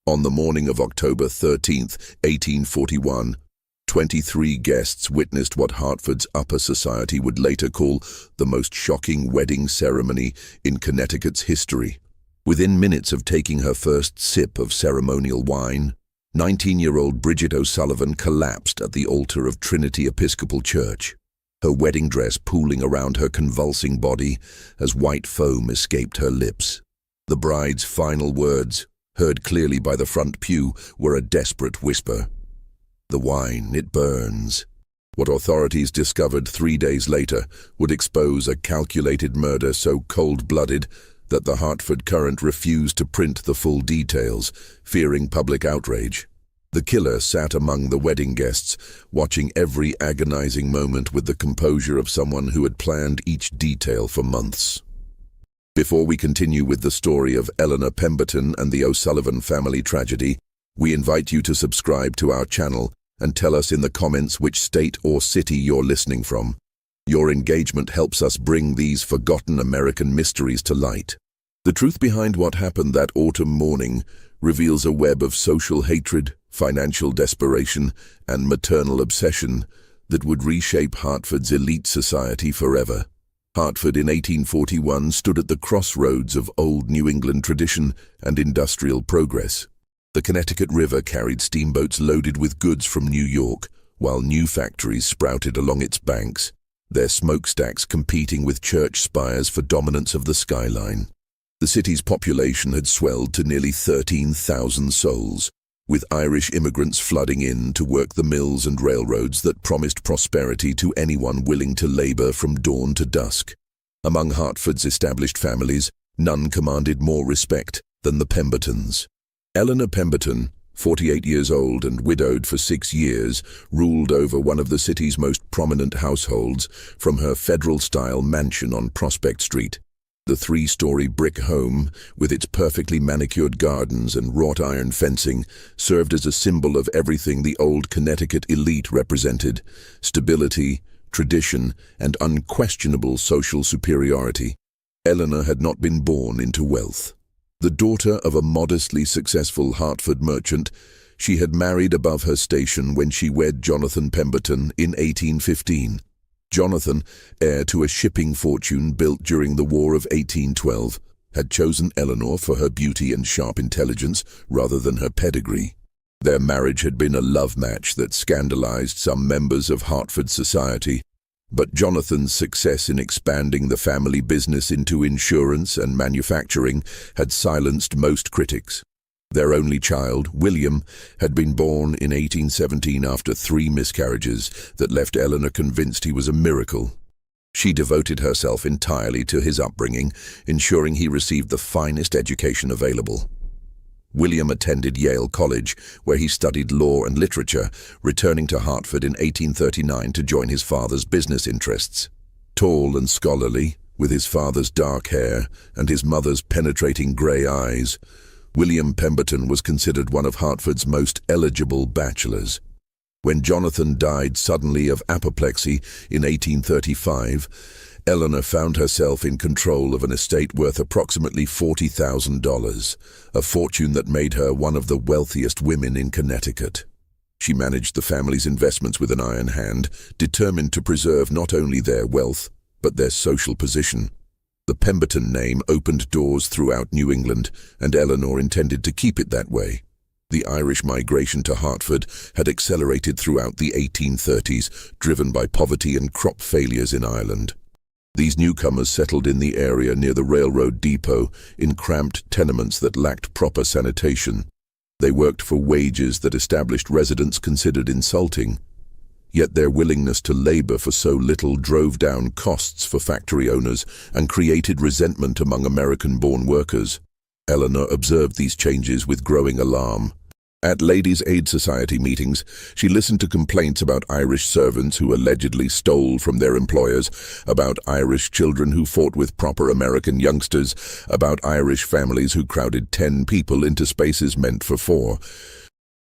On the morning of October 13th, 1841, 23 guests witnessed what Hartford's upper society would later call the most shocking wedding ceremony in Connecticut's history. Within minutes of taking her first sip of ceremonial wine, 19-year-old Bridget O'Sullivan collapsed at the altar of Trinity Episcopal Church, her wedding dress pooling around her convulsing body as white foam escaped her lips. The bride's final words, heard clearly by the front pew, were a desperate whisper. "The wine, it burns." What authorities discovered 3 days later would expose a calculated murder so cold-blooded that the Hartford Courant refused to print the full details, fearing public outrage. The killer sat among the wedding guests, watching every agonizing moment with the composure of someone who had planned each detail for months. Before we continue with the story of Eleanor Pemberton and the O'Sullivan family tragedy, we invite you to subscribe to our channel and tell us in the comments which state or city you're listening from. Your engagement helps us bring these forgotten American mysteries to light. The truth behind what happened that autumn morning reveals a web of social hatred, financial desperation, and maternal obsession that would reshape Hartford's elite society forever. Hartford in 1841 stood at the crossroads of old New England tradition and industrial progress. The Connecticut River carried steamboats loaded with goods from New York, while new factories sprouted along its banks, their smokestacks competing with church spires for dominance of the skyline. The city's population had swelled to nearly 13,000 souls, with Irish immigrants flooding in to work the mills and railroads that promised prosperity to anyone willing to labor from dawn to dusk. Among Hartford's established families, none commanded more respect than the Pembertons. Eleanor Pemberton, 48 years old and widowed for 6 years, ruled over one of the city's most prominent households from her federal-style mansion on Prospect Street. The 3-story brick home, with its perfectly manicured gardens and wrought-iron fencing, served as a symbol of everything the old Connecticut elite represented: stability, tradition, and unquestionable social superiority. Eleanor had not been born into wealth. The daughter of a modestly successful Hartford merchant, she had married above her station when she wed Jonathan Pemberton in 1815. Jonathan, heir to a shipping fortune built during the War of 1812, had chosen Eleanor for her beauty and sharp intelligence rather than her pedigree. Their marriage had been a love match that scandalized some members of Hartford society, but Jonathan's success in expanding the family business into insurance and manufacturing had silenced most critics. Their only child, William, had been born in 1817 after 3 miscarriages that left Eleanor convinced he was a miracle. She devoted herself entirely to his upbringing, ensuring he received the finest education available. William attended Yale College, where he studied law and literature, returning to Hartford in 1839 to join his father's business interests. Tall and scholarly, with his father's dark hair and his mother's penetrating grey eyes, William Pemberton was considered one of Hartford's most eligible bachelors. When Jonathan died suddenly of apoplexy in 1835, Eleanor found herself in control of an estate worth approximately $40,000, a fortune that made her one of the wealthiest women in Connecticut. She managed the family's investments with an iron hand, determined to preserve not only their wealth, but their social position. The Pemberton name opened doors throughout New England, and Eleanor intended to keep it that way. The Irish migration to Hartford had accelerated throughout the 1830s, driven by poverty and crop failures in Ireland. These newcomers settled in the area near the railroad depot in cramped tenements that lacked proper sanitation. They worked for wages that established residents considered insulting. Yet their willingness to labor for so little drove down costs for factory owners and created resentment among American-born workers. Eleanor observed these changes with growing alarm. At Ladies' Aid Society meetings, she listened to complaints about Irish servants who allegedly stole from their employers, about Irish children who fought with proper American youngsters, about Irish families who crowded 10 people into spaces meant for 4.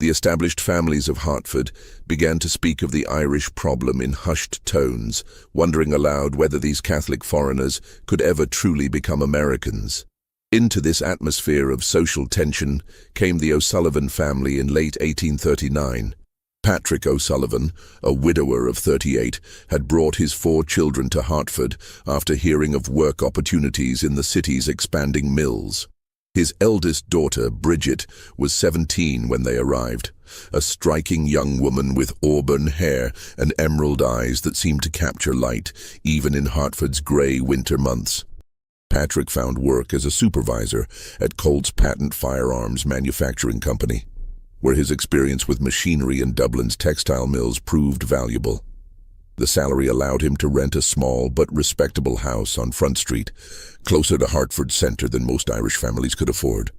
The established families of Hartford began to speak of the Irish problem in hushed tones, wondering aloud whether these Catholic foreigners could ever truly become Americans. Into this atmosphere of social tension came the O'Sullivan family in late 1839. Patrick O'Sullivan, a widower of 38, had brought his 4 children to Hartford after hearing of work opportunities in the city's expanding mills. His eldest daughter, Bridget, was 17 when they arrived, a striking young woman with auburn hair and emerald eyes that seemed to capture light, even in Hartford's grey winter months. Patrick found work as a supervisor at Colt's Patent Firearms Manufacturing Company, where his experience with machinery in Dublin's textile mills proved valuable. The salary allowed him to rent a small but respectable house on Front Street, closer to Hartford Centre than most Irish families could afford.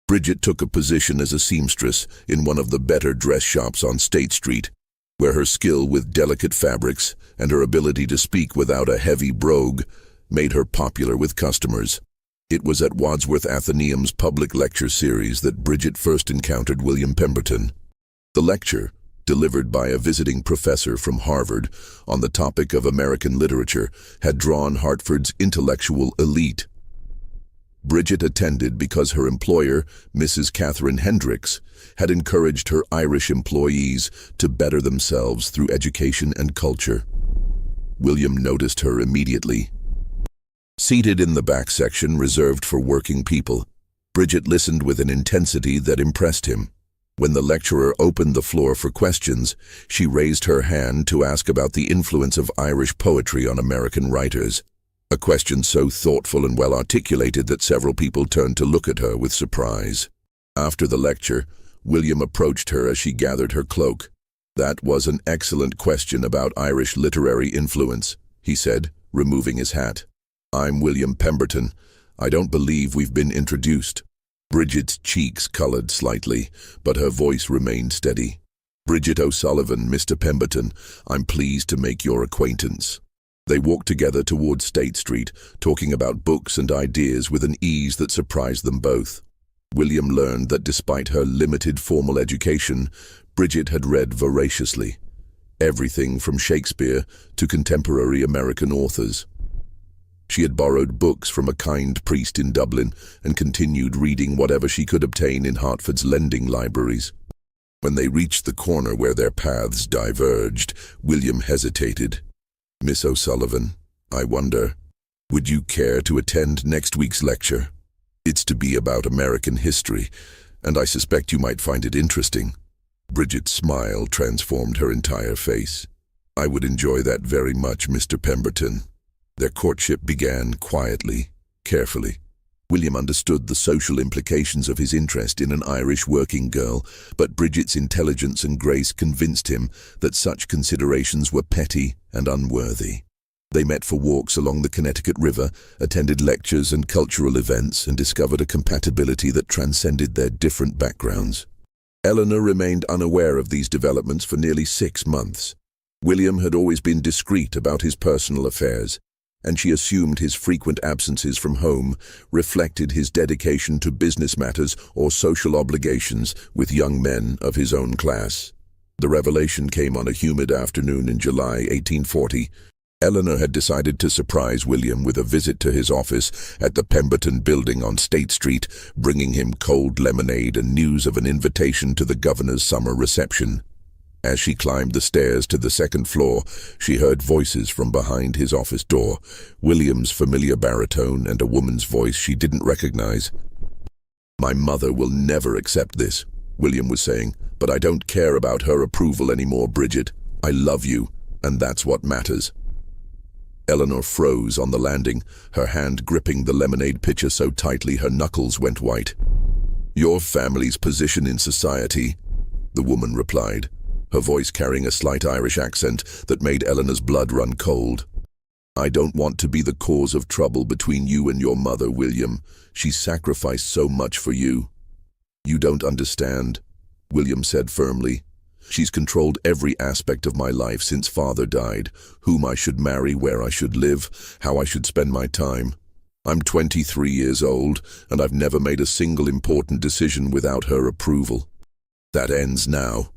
Bridget took a position as a seamstress in one of the better dress shops on State Street, where her skill with delicate fabrics and her ability to speak without a heavy brogue made her popular with customers. It was at Wadsworth Athenaeum's public lecture series that Bridget first encountered William Pemberton. The lecture, delivered by a visiting professor from Harvard on the topic of American literature, had drawn Hartford's intellectual elite. Bridget attended because her employer, Mrs. Catherine Hendricks, had encouraged her Irish employees to better themselves through education and culture. William noticed her immediately. Seated in the back section reserved for working people, Bridget listened with an intensity that impressed him. When the lecturer opened the floor for questions, she raised her hand to ask about the influence of Irish poetry on American writers, a question so thoughtful and well articulated that several people turned to look at her with surprise. After the lecture, William approached her as she gathered her cloak. "That was an excellent question about Irish literary influence," he said, removing his hat. "I'm William Pemberton. I don't believe we've been introduced." Bridget's cheeks colored slightly, but her voice remained steady. "Bridget O'Sullivan, Mr. Pemberton. I'm pleased to make your acquaintance." They walked together towards State Street, talking about books and ideas with an ease that surprised them both. William learned that despite her limited formal education, Bridget had read voraciously, everything from Shakespeare to contemporary American authors. She had borrowed books from a kind priest in Dublin and continued reading whatever she could obtain in Hartford's lending libraries. When they reached the corner where their paths diverged, William hesitated. "Miss O'Sullivan, I wonder, would you care to attend next week's lecture? It's to be about American history, and I suspect you might find it interesting." Bridget's smile transformed her entire face. "I would enjoy that very much, Mr. Pemberton." Their courtship began quietly, carefully. William understood the social implications of his interest in an Irish working girl, but Bridget's intelligence and grace convinced him that such considerations were petty and unworthy. They met for walks along the Connecticut River, attended lectures and cultural events, and discovered a compatibility that transcended their different backgrounds. Eleanor remained unaware of these developments for nearly 6 months. William had always been discreet about his personal affairs, and she assumed his frequent absences from home reflected his dedication to business matters or social obligations with young men of his own class. The revelation came on a humid afternoon in July 1840. Eleanor had decided to surprise William with a visit to his office at the Pemberton Building on State Street, bringing him cold lemonade and news of an invitation to the governor's summer reception. As she climbed the stairs to the 2nd floor, she heard voices from behind his office door, William's familiar baritone and a woman's voice she didn't recognize. "My mother will never accept this," William was saying, "but I don't care about her approval anymore, Bridget. I love you, and that's what matters." Eleanor froze on the landing, her hand gripping the lemonade pitcher so tightly her knuckles went white. "Your family's position in society," the woman replied, her voice carrying a slight Irish accent that made Eleanor's blood run cold. "I don't want to be the cause of trouble between you and your mother, William. She's sacrificed so much for you." "You don't understand," William said firmly. "She's controlled every aspect of my life since Father died, whom I should marry, where I should live, how I should spend my time. I'm 23 years old, and I've never made a single important decision without her approval. That ends now."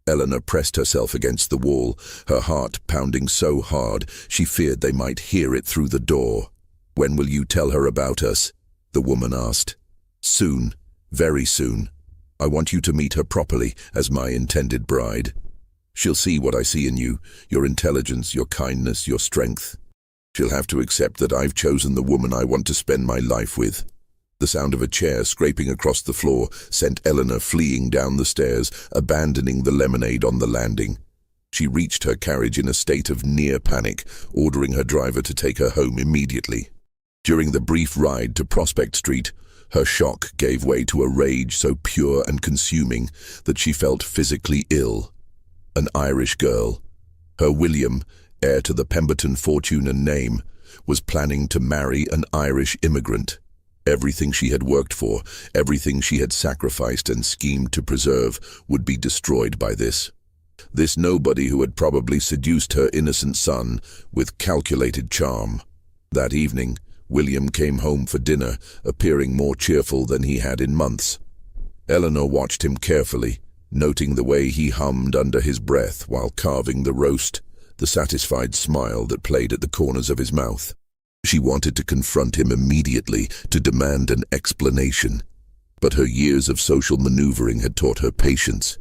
Eleanor pressed herself against the wall, her heart pounding so hard she feared they might hear it through the door. "When will you tell her about us?" the woman asked. Soon, very soon. I want you to meet her properly as my intended bride. She'll see what I see in you, your intelligence, your kindness, your strength. She'll have to accept that I've chosen the woman I want to spend my life with. The sound of a chair scraping across the floor sent Eleanor fleeing down the stairs, abandoning the lemonade on the landing. She reached her carriage in a state of near panic, ordering her driver to take her home immediately. During the brief ride to Prospect Street, her shock gave way to a rage so pure and consuming that she felt physically ill. An Irish girl, her William, heir to the Pemberton fortune and name, was planning to marry an Irish immigrant. Everything she had worked for, everything she had sacrificed and schemed to preserve, would be destroyed by this. This nobody who had probably seduced her innocent son with calculated charm. That evening, William came home for dinner, appearing more cheerful than he had in months. Eleanor watched him carefully, noting the way he hummed under his breath while carving the roast, the satisfied smile that played at the corners of his mouth. She wanted to confront him immediately, to demand an explanation. But her years of social maneuvering had taught her patience.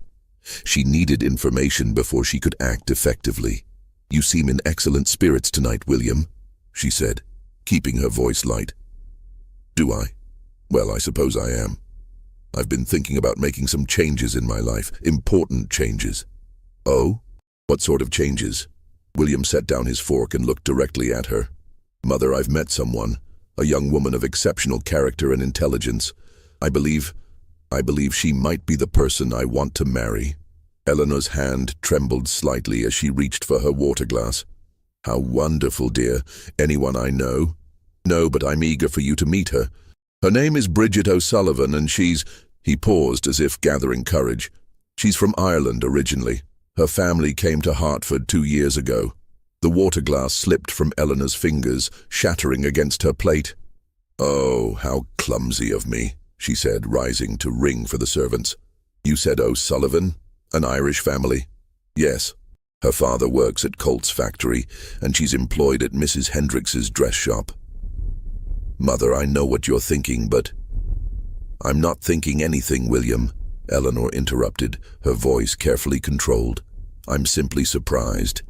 She needed information before she could act effectively. "You seem in excellent spirits tonight, William," she said, keeping her voice light. "Do I? Well, I suppose I am. I've been thinking about making some changes in my life, important changes." "Oh? What sort of changes?" William set down his fork and looked directly at her. "Mother, I've met someone, a young woman of exceptional character and intelligence. I believe she might be the person I want to marry." Eleanor's hand trembled slightly as she reached for her water glass. "How wonderful, dear. Anyone I know?" "No, but I'm eager for you to meet her. Her name is Bridget O'Sullivan, and she's—" He paused as if gathering courage. "She's from Ireland originally. Her family came to Hartford 2 years ago." The water glass slipped from Eleanor's fingers, shattering against her plate. "Oh, how clumsy of me," she said, rising to ring for the servants. "You said O'Sullivan? An Irish family?" "Yes. Her father works at Colt's factory, and she's employed at Mrs. Hendricks's dress shop." "Mother, I know what you're thinking, but—" "I'm not thinking anything, William," Eleanor interrupted, her voice carefully controlled. "I'm simply surprised.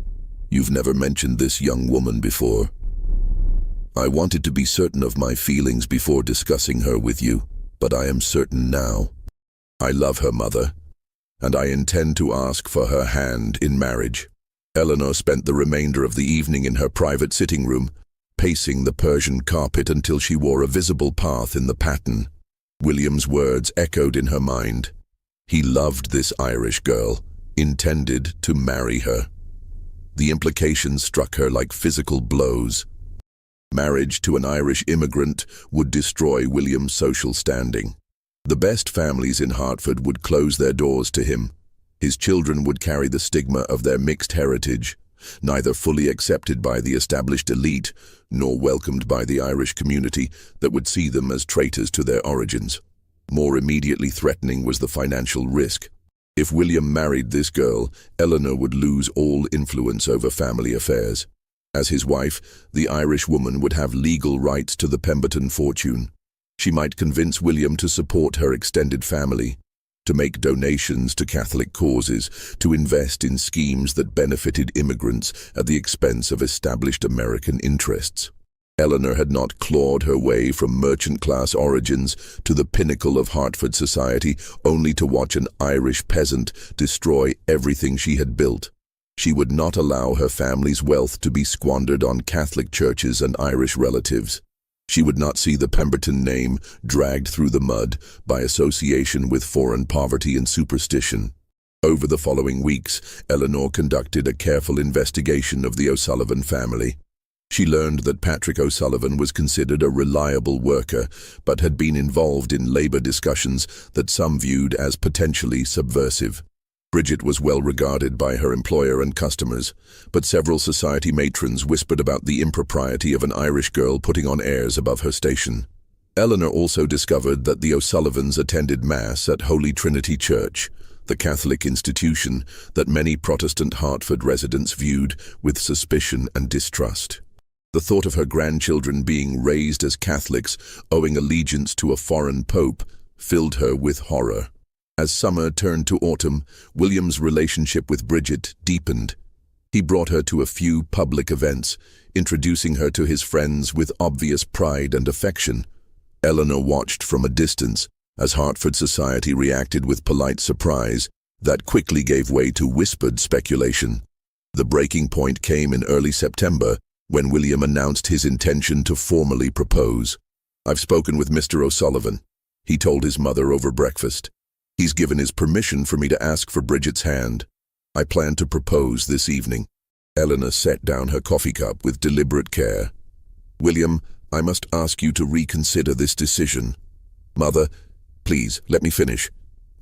You've never mentioned this young woman before." "I wanted to be certain of my feelings before discussing her with you, but I am certain now. I love her, Mother, and I intend to ask for her hand in marriage." Eleanor spent the remainder of the evening in her private sitting room, pacing the Persian carpet until she wore a visible path in the pattern. William's words echoed in her mind. He loved this Irish girl, intended to marry her. The implications struck her like physical blows. Marriage to an Irish immigrant would destroy William's social standing. The best families in Hartford would close their doors to him. His children would carry the stigma of their mixed heritage, neither fully accepted by the established elite nor welcomed by the Irish community that would see them as traitors to their origins. More immediately threatening was the financial risk. If William married this girl, Eleanor would lose all influence over family affairs. As his wife, the Irish woman would have legal rights to the Pemberton fortune. She might convince William to support her extended family, to make donations to Catholic causes, to invest in schemes that benefited immigrants at the expense of established American interests. Eleanor had not clawed her way from merchant-class origins to the pinnacle of Hartford society only to watch an Irish peasant destroy everything she had built. She would not allow her family's wealth to be squandered on Catholic churches and Irish relatives. She would not see the Pemberton name dragged through the mud by association with foreign poverty and superstition. Over the following weeks, Eleanor conducted a careful investigation of the O'Sullivan family. She learned that Patrick O'Sullivan was considered a reliable worker, but had been involved in labor discussions that some viewed as potentially subversive. Bridget was well regarded by her employer and customers, but several society matrons whispered about the impropriety of an Irish girl putting on airs above her station. Eleanor also discovered that the O'Sullivans attended Mass at Holy Trinity Church, the Catholic institution that many Protestant Hartford residents viewed with suspicion and distrust. The thought of her grandchildren being raised as Catholics, owing allegiance to a foreign pope, filled her with horror. As summer turned to autumn, William's relationship with Bridget deepened. He brought her to a few public events, introducing her to his friends with obvious pride and affection. Eleanor watched from a distance as Hartford society reacted with polite surprise that quickly gave way to whispered speculation. The breaking point came in early September when William announced his intention to formally propose. "I've spoken with Mr. O'Sullivan," he told his mother over breakfast. "He's given his permission for me to ask for Bridget's hand. I plan to propose this evening." Eleanor set down her coffee cup with deliberate care. "William, I must ask you to reconsider this decision." "Mother, please, let me finish.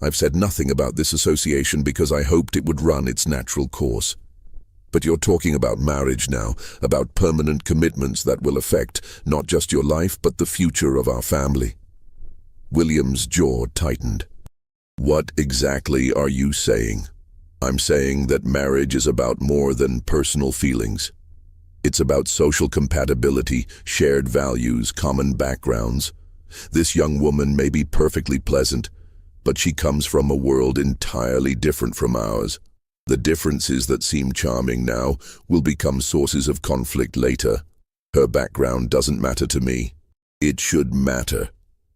I've said nothing about this association because I hoped it would run its natural course. But you're talking about marriage now, about permanent commitments that will affect not just your life but the future of our family." William's jaw tightened. "What exactly are you saying?" "I'm saying that marriage is about more than personal feelings. It's about social compatibility, shared values, common backgrounds. This young woman may be perfectly pleasant, but she comes from a world entirely different from ours. The differences that seem charming now will become sources of conflict later. Her background doesn't matter to me. It should matter.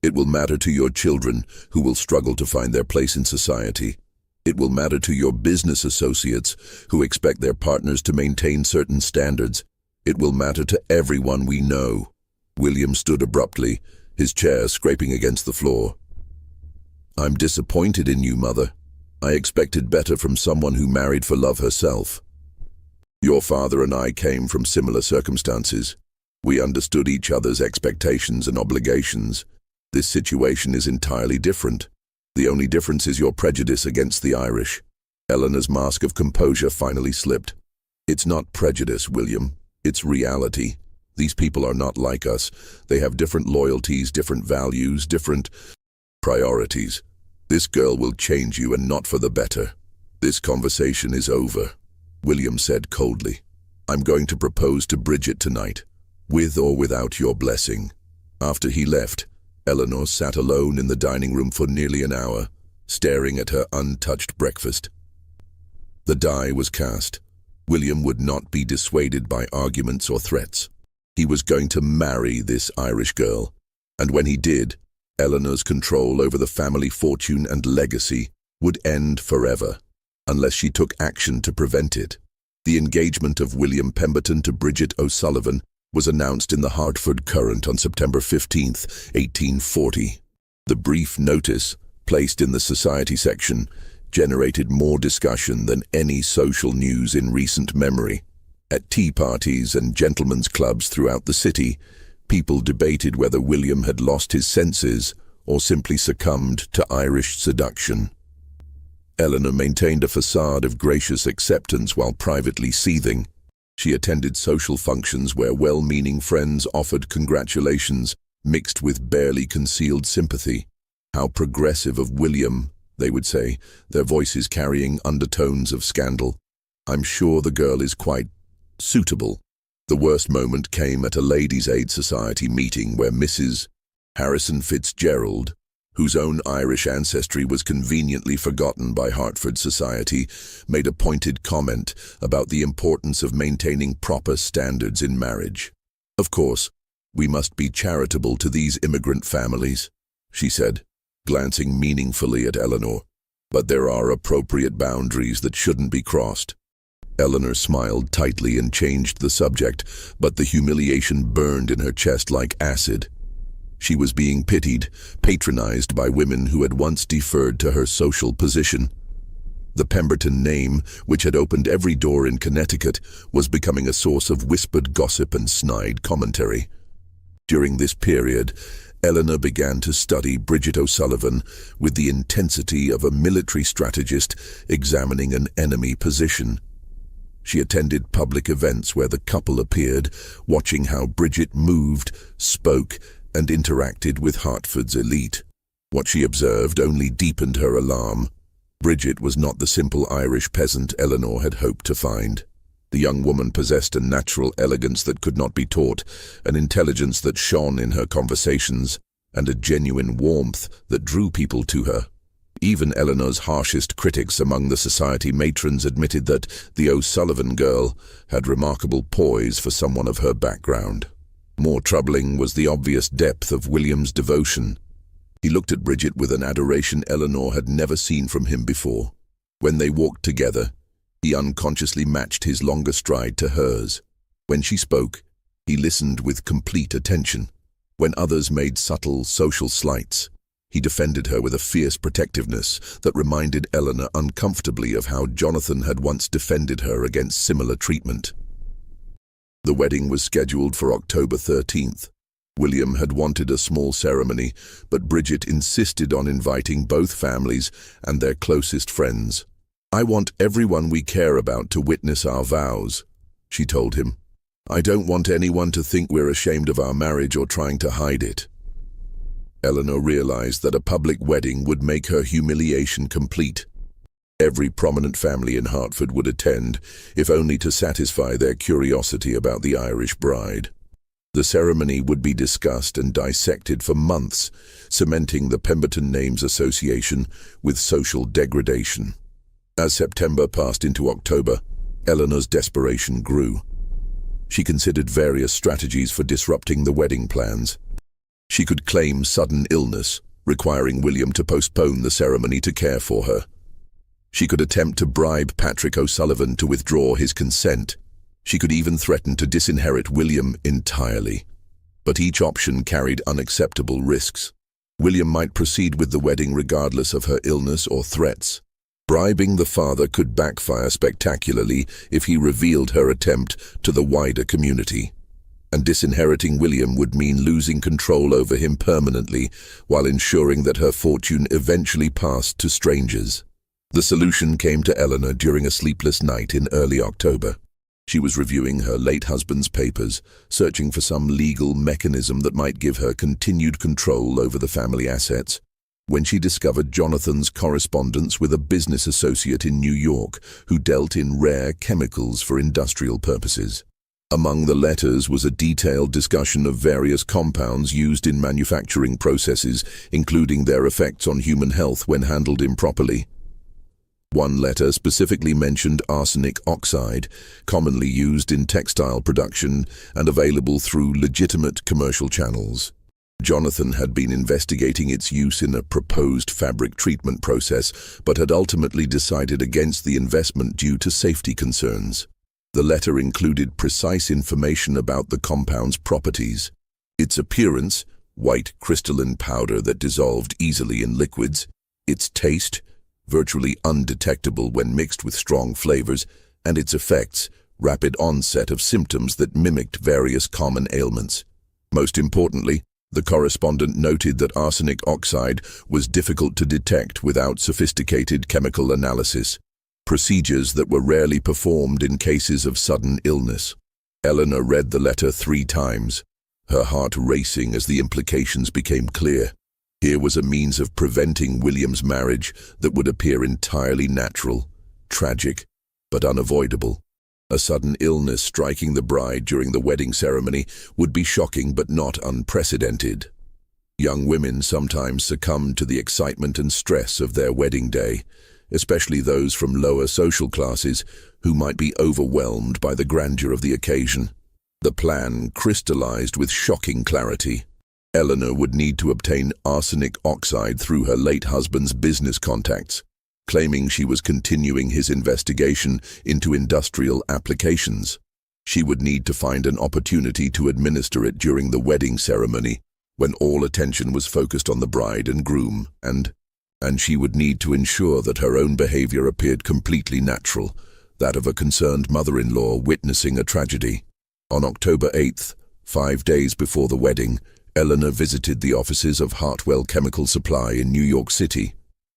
It will matter to your children, who will struggle to find their place in society. It will matter to your business associates, who expect their partners to maintain certain standards. It will matter to everyone we know." William stood abruptly, his chair scraping against the floor. "I'm disappointed in you, Mother. I expected better from someone who married for love herself. Your father and I came from similar circumstances. We understood each other's expectations and obligations. This situation is entirely different. The only difference is your prejudice against the Irish." Eleanor's mask of composure finally slipped. "It's not prejudice, William. It's reality. These people are not like us. They have different loyalties, different values, different priorities. This girl will change you, and not for the better. This conversation is over," William said coldly. "I'm going to propose to Bridget tonight, with or without your blessing." After he left, Eleanor sat alone in the dining room for nearly an hour, staring at her untouched breakfast. The die was cast. William would not be dissuaded by arguments or threats. He was going to marry this Irish girl, and when he did, Eleanor's control over the family fortune and legacy would end forever, unless she took action to prevent it. The engagement of William Pemberton to Bridget O'Sullivan was announced in the Hartford Courant on September 15, 1840. The brief notice, placed in the society section, generated more discussion than any social news in recent memory. At tea parties and gentlemen's clubs throughout the city, people debated whether William had lost his senses or simply succumbed to Irish seduction. Eleanor maintained a facade of gracious acceptance while privately seething. She attended social functions where well-meaning friends offered congratulations mixed with barely concealed sympathy. "How progressive of William," they would say, their voices carrying undertones of scandal. "I'm sure the girl is quite suitable." The worst moment came at a Ladies' Aid Society meeting where Mrs. Harrison Fitzgerald, whose own Irish ancestry was conveniently forgotten by Hartford society, made a pointed comment about the importance of maintaining proper standards in marriage. "Of course, we must be charitable to these immigrant families," she said, glancing meaningfully at Eleanor. "But there are appropriate boundaries that shouldn't be crossed." Eleanor smiled tightly and changed the subject, but the humiliation burned in her chest like acid. She was being pitied, patronized by women who had once deferred to her social position. The Pemberton name, which had opened every door in Connecticut, was becoming a source of whispered gossip and snide commentary. During this period, Eleanor began to study Bridget O'Sullivan with the intensity of a military strategist examining an enemy position. She attended public events where the couple appeared, watching how Bridget moved, spoke, and interacted with Hartford's elite. What she observed only deepened her alarm. Bridget was not the simple Irish peasant Eleanor had hoped to find. The young woman possessed a natural elegance that could not be taught, an intelligence that shone in her conversations, and a genuine warmth that drew people to her. Even Eleanor's harshest critics among the society matrons admitted that the O'Sullivan girl had remarkable poise for someone of her background. More troubling was the obvious depth of William's devotion. He looked at Bridget with an adoration Eleanor had never seen from him before. When they walked together, he unconsciously matched his longer stride to hers. When she spoke, he listened with complete attention. When others made subtle social slights, he defended her with a fierce protectiveness that reminded Eleanor uncomfortably of how Jonathan had once defended her against similar treatment. The wedding was scheduled for October 13th. William had wanted a small ceremony, but Bridget insisted on inviting both families and their closest friends. "I want everyone we care about to witness our vows," she told him. "I don't want anyone to think we're ashamed of our marriage or trying to hide it." Eleanor realized that a public wedding would make her humiliation complete. Every prominent family in Hartford would attend, if only to satisfy their curiosity about the Irish bride. The ceremony would be discussed and dissected for months, cementing the Pemberton Naames association with social degradation. As September passed into October, Eleanor's desperation grew. She considered various strategies for disrupting the wedding plans. She could claim sudden illness, requiring William to postpone the ceremony to care for her. She could attempt to bribe Patrick O'Sullivan to withdraw his consent. She could even threaten to disinherit William entirely. But each option carried unacceptable risks. William might proceed with the wedding regardless of her illness or threats. Bribing the father could backfire spectacularly if he revealed her attempt to the wider community. And disinheriting William would mean losing control over him permanently, while ensuring that her fortune eventually passed to strangers. The solution came to Eleanor during a sleepless night in early October. She was reviewing her late husband's papers, searching for some legal mechanism that might give her continued control over the family assets, when she discovered Jonathan's correspondence with a business associate in New York who dealt in rare chemicals for industrial purposes. Among the letters was a detailed discussion of various compounds used in manufacturing processes, including their effects on human health when handled improperly. One letter specifically mentioned arsenic oxide, commonly used in textile production and available through legitimate commercial channels. Jonathan had been investigating its use in a proposed fabric treatment process, but had ultimately decided against the investment due to safety concerns. The letter included precise information about the compound's properties. Its appearance, white crystalline powder that dissolved easily in liquids. Its taste, virtually undetectable when mixed with strong flavors, and its effects, rapid onset of symptoms that mimicked various common ailments. Most importantly, the correspondent noted that arsenic oxide was difficult to detect without sophisticated chemical analysis, procedures that were rarely performed in cases of sudden illness. Eleanor read the letter 3 times, her heart racing as the implications became clear. Here was a means of preventing William's marriage that would appear entirely natural, tragic, but unavoidable. A sudden illness striking the bride during the wedding ceremony would be shocking but not unprecedented. Young women sometimes succumbed to the excitement and stress of their wedding day, especially those from lower social classes who might be overwhelmed by the grandeur of the occasion. The plan crystallized with shocking clarity. Eleanor would need to obtain arsenic oxide through her late husband's business contacts, claiming she was continuing his investigation into industrial applications. She would need to find an opportunity to administer it during the wedding ceremony, when all attention was focused on the bride and groom, and she would need to ensure that her own behavior appeared completely natural, that of a concerned mother-in-law witnessing a tragedy. On October 8th, 5 days before the wedding, Eleanor visited the offices of Hartwell Chemical Supply in New York City.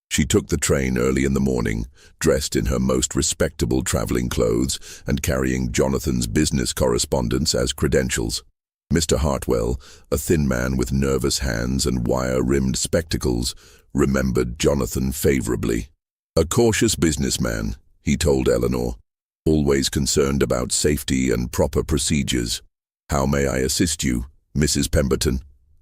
She took the train early in the morning, dressed in her most respectable traveling clothes and carrying Jonathan's business correspondence as credentials. Mr. Hartwell, a thin man with nervous hands and wire-rimmed spectacles, remembered Jonathan favorably. "A cautious businessman," he told Eleanor. always concerned about safety and proper procedures. "How may I assist you, Mrs. Pemberton?"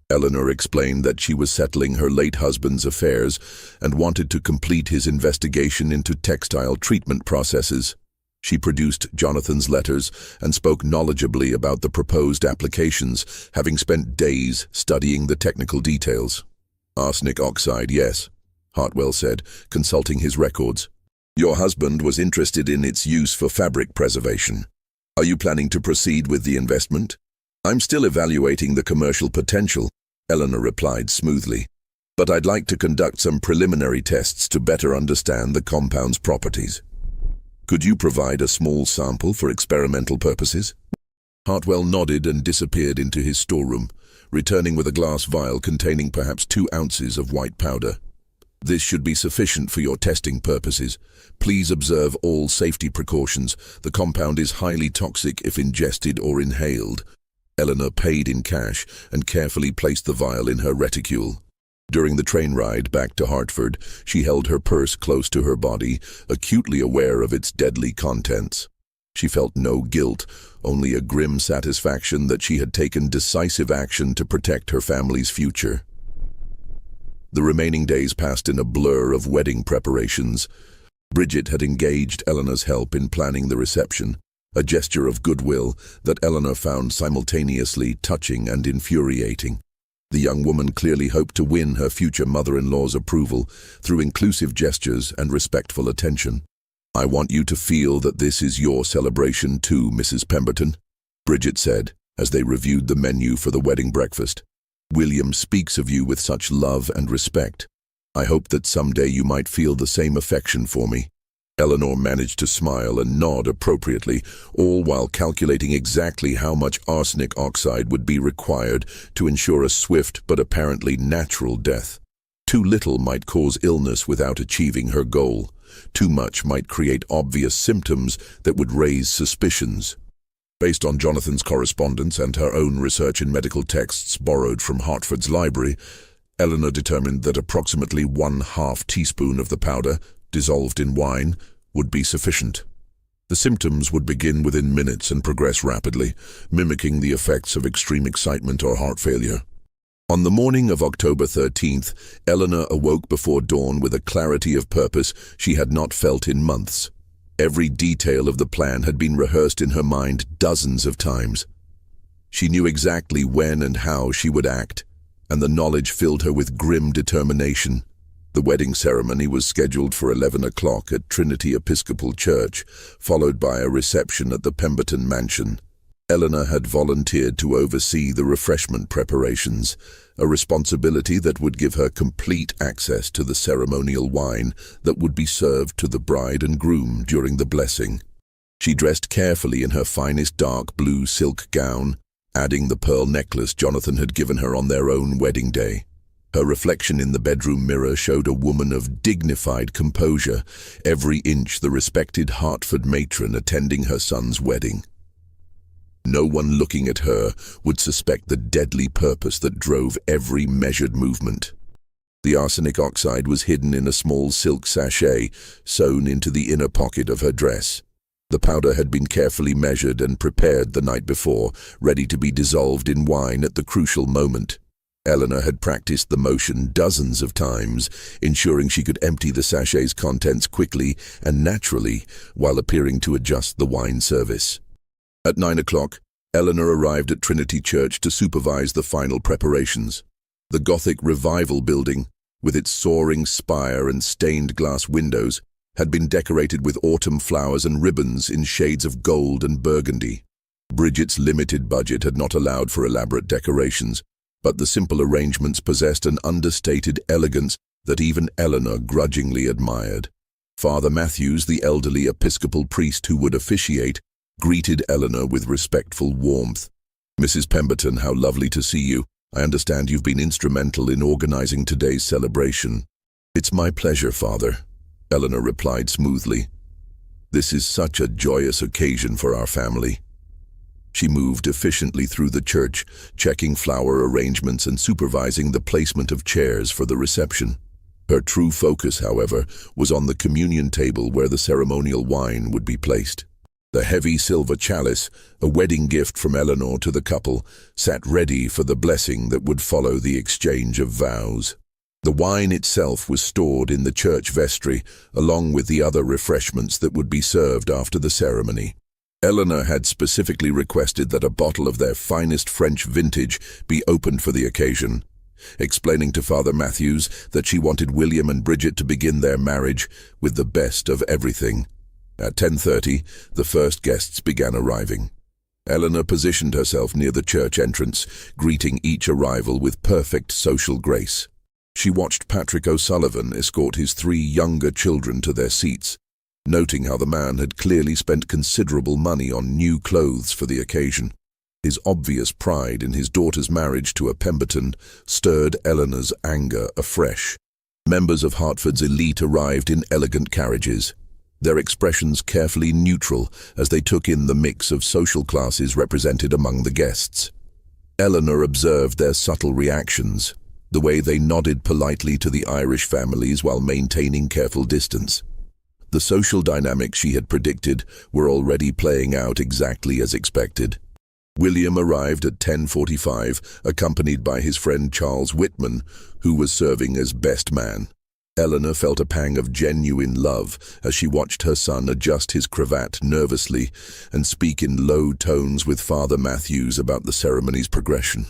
Eleanor explained that she was settling her late husband's affairs and wanted to complete his investigation into textile treatment processes. She produced Jonathan's letters and spoke knowledgeably about the proposed applications, having spent days studying the technical details. "Arsenic oxide, yes," Hartwell said, consulting his records. "Your husband was interested in its use for fabric preservation. Are you planning to proceed with the investment?" "I'm still evaluating the commercial potential," Eleanor replied smoothly. "But I'd like to conduct some preliminary tests to better understand the compound's properties." "Could you provide a small sample for experimental purposes?" Hartwell nodded and disappeared into his storeroom, returning with a glass vial containing perhaps 2 ounces of white powder. "This should be sufficient for your testing purposes. Please observe all safety precautions. The compound is highly toxic if ingested or inhaled." Eleanor paid in cash and carefully placed the vial in her reticule. During the train ride back to Hartford, she held her purse close to her body, acutely aware of its deadly contents. She felt no guilt, only a grim satisfaction that she had taken decisive action to protect her family's future. The remaining days passed in a blur of wedding preparations. Bridget had engaged Eleanor's help in planning the reception, a gesture of goodwill that Eleanor found simultaneously touching and infuriating. The young woman clearly hoped to win her future mother-in-law's approval through inclusive gestures and respectful attention. "I want you to feel that this is your celebration too, Mrs. Pemberton," Bridget said, as they reviewed the menu for the wedding breakfast. "William speaks of you with such love and respect. I hope that someday you might feel the same affection for me." Eleanor managed to smile and nod appropriately, all while calculating exactly how much arsenic oxide would be required to ensure a swift but apparently natural death. Too little might cause illness without achieving her goal. Too much might create obvious symptoms that would raise suspicions. Based on Jonathan's correspondence and her own research in medical texts borrowed from Hartford's library, Eleanor determined that approximately 1/2 teaspoon of the powder, dissolved in wine, would be sufficient. The symptoms would begin within minutes and progress rapidly, mimicking the effects of extreme excitement or heart failure. On the morning of October 13th, Eleanor awoke before dawn with a clarity of purpose she had not felt in months. Every detail of the plan had been rehearsed in her mind dozens of times. She knew exactly when and how she would act, and the knowledge filled her with grim determination. The wedding ceremony was scheduled for 11 o'clock at Trinity Episcopal Church, followed by a reception at the Pemberton Mansion. Eleanor had volunteered to oversee the refreshment preparations, a responsibility that would give her complete access to the ceremonial wine that would be served to the bride and groom during the blessing. She dressed carefully in her finest dark blue silk gown, adding the pearl necklace Jonathan had given her on their own wedding day. Her reflection in the bedroom mirror showed a woman of dignified composure, every inch the respected Hartford matron attending her son's wedding. No one looking at her would suspect the deadly purpose that drove every measured movement. The arsenic oxide was hidden in a small silk sachet sewn into the inner pocket of her dress. The powder had been carefully measured and prepared the night before, ready to be dissolved in wine at the crucial moment. Eleanor had practiced the motion dozens of times, ensuring she could empty the sachet's contents quickly and naturally while appearing to adjust the wine service. At 9 o'clock, Eleanor arrived at Trinity Church to supervise the final preparations. The Gothic Revival building, with its soaring spire and stained glass windows, had been decorated with autumn flowers and ribbons in shades of gold and burgundy. Bridget's limited budget had not allowed for elaborate decorations, but the simple arrangements possessed an understated elegance that even Eleanor grudgingly admired. Father Matthews, the elderly Episcopal priest who would officiate, greeted Eleanor with respectful warmth. "Mrs. Pemberton, how lovely to see you. I understand you've been instrumental in organizing today's celebration." "It's my pleasure, Father," Eleanor replied smoothly. "This is such a joyous occasion for our family." She moved efficiently through the church, checking flower arrangements and supervising the placement of chairs for the reception. Her true focus, however, was on the communion table where the ceremonial wine would be placed. The heavy silver chalice, a wedding gift from Eleanor to the couple, sat ready for the blessing that would follow the exchange of vows. The wine itself was stored in the church vestry, along with the other refreshments that would be served after the ceremony. Eleanor had specifically requested that a bottle of their finest French vintage be opened for the occasion, explaining to Father Matthews that she wanted William and Bridget to begin their marriage with the best of everything. At 10:30, the first guests began arriving. Eleanor positioned herself near the church entrance, greeting each arrival with perfect social grace. She watched Patrick O'Sullivan escort his 3 younger children to their seats, noting how the man had clearly spent considerable money on new clothes for the occasion. His obvious pride in his daughter's marriage to a Pemberton stirred Eleanor's anger afresh. Members of Hartford's elite arrived in elegant carriages, their expressions carefully neutral as they took in the mix of social classes represented among the guests. Eleanor observed their subtle reactions, the way they nodded politely to the Irish families while maintaining careful distance. The social dynamics she had predicted were already playing out exactly as expected. William arrived at 10:45, accompanied by his friend Charles Whitman, who was serving as best man. Eleanor felt a pang of genuine love as she watched her son adjust his cravat nervously and speak in low tones with Father Matthews about the ceremony's progression.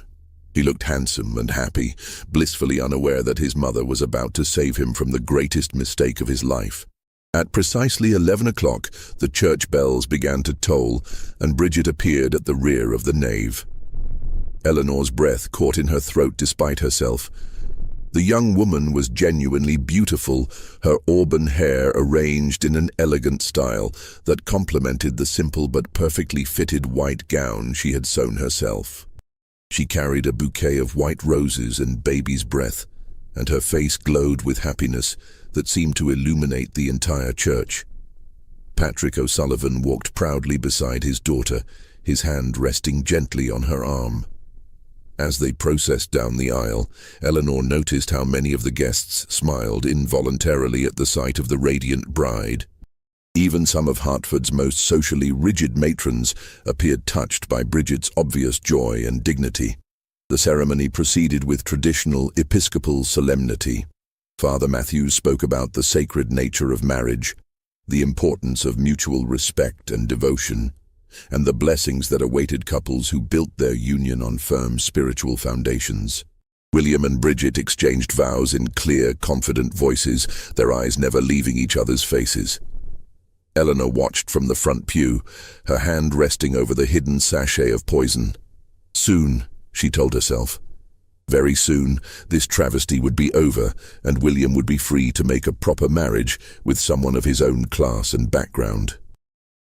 He looked handsome and happy, blissfully unaware that his mother was about to save him from the greatest mistake of his life. At precisely 11 o'clock, the church bells began to toll, and Bridget appeared at the rear of the nave. Eleanor's breath caught in her throat despite herself. The young woman was genuinely beautiful, her auburn hair arranged in an elegant style that complemented the simple but perfectly fitted white gown she had sewn herself. She carried a bouquet of white roses and baby's breath, and her face glowed with happiness that seemed to illuminate the entire church. Patrick O'Sullivan walked proudly beside his daughter, his hand resting gently on her arm. As they processed down the aisle, Eleanor noticed how many of the guests smiled involuntarily at the sight of the radiant bride. Even some of Hartford's most socially rigid matrons appeared touched by Bridget's obvious joy and dignity. The ceremony proceeded with traditional Episcopal solemnity. Father Matthews spoke about the sacred nature of marriage, the importance of mutual respect and devotion, and the blessings that awaited couples who built their union on firm spiritual foundations. William and Bridget exchanged vows in clear, confident voices, their eyes never leaving each other's faces. Eleanor watched from the front pew, her hand resting over the hidden sachet of poison. Soon, she told herself. Very soon, this travesty would be over, and William would be free to make a proper marriage with someone of his own class and background.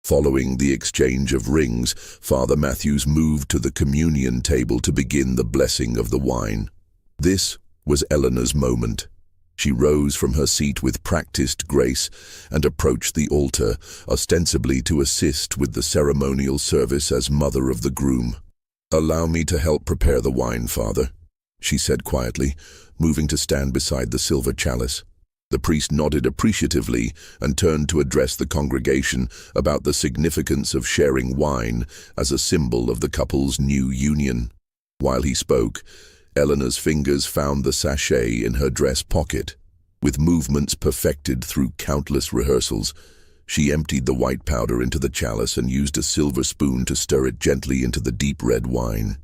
Following the exchange of rings, Father Matthews moved to the communion table to begin the blessing of the wine. This was Eleanor's moment. She rose from her seat with practiced grace and approached the altar, ostensibly to assist with the ceremonial service as mother of the groom. "Allow me to help prepare the wine, Father," she said quietly, moving to stand beside the silver chalice. The priest nodded appreciatively and turned to address the congregation about the significance of sharing wine as a symbol of the couple's new union. While he spoke, Eleanor's fingers found the sachet in her dress pocket. With movements perfected through countless rehearsals, she emptied the white powder into the chalice and used a silver spoon to stir it gently into the deep red wine.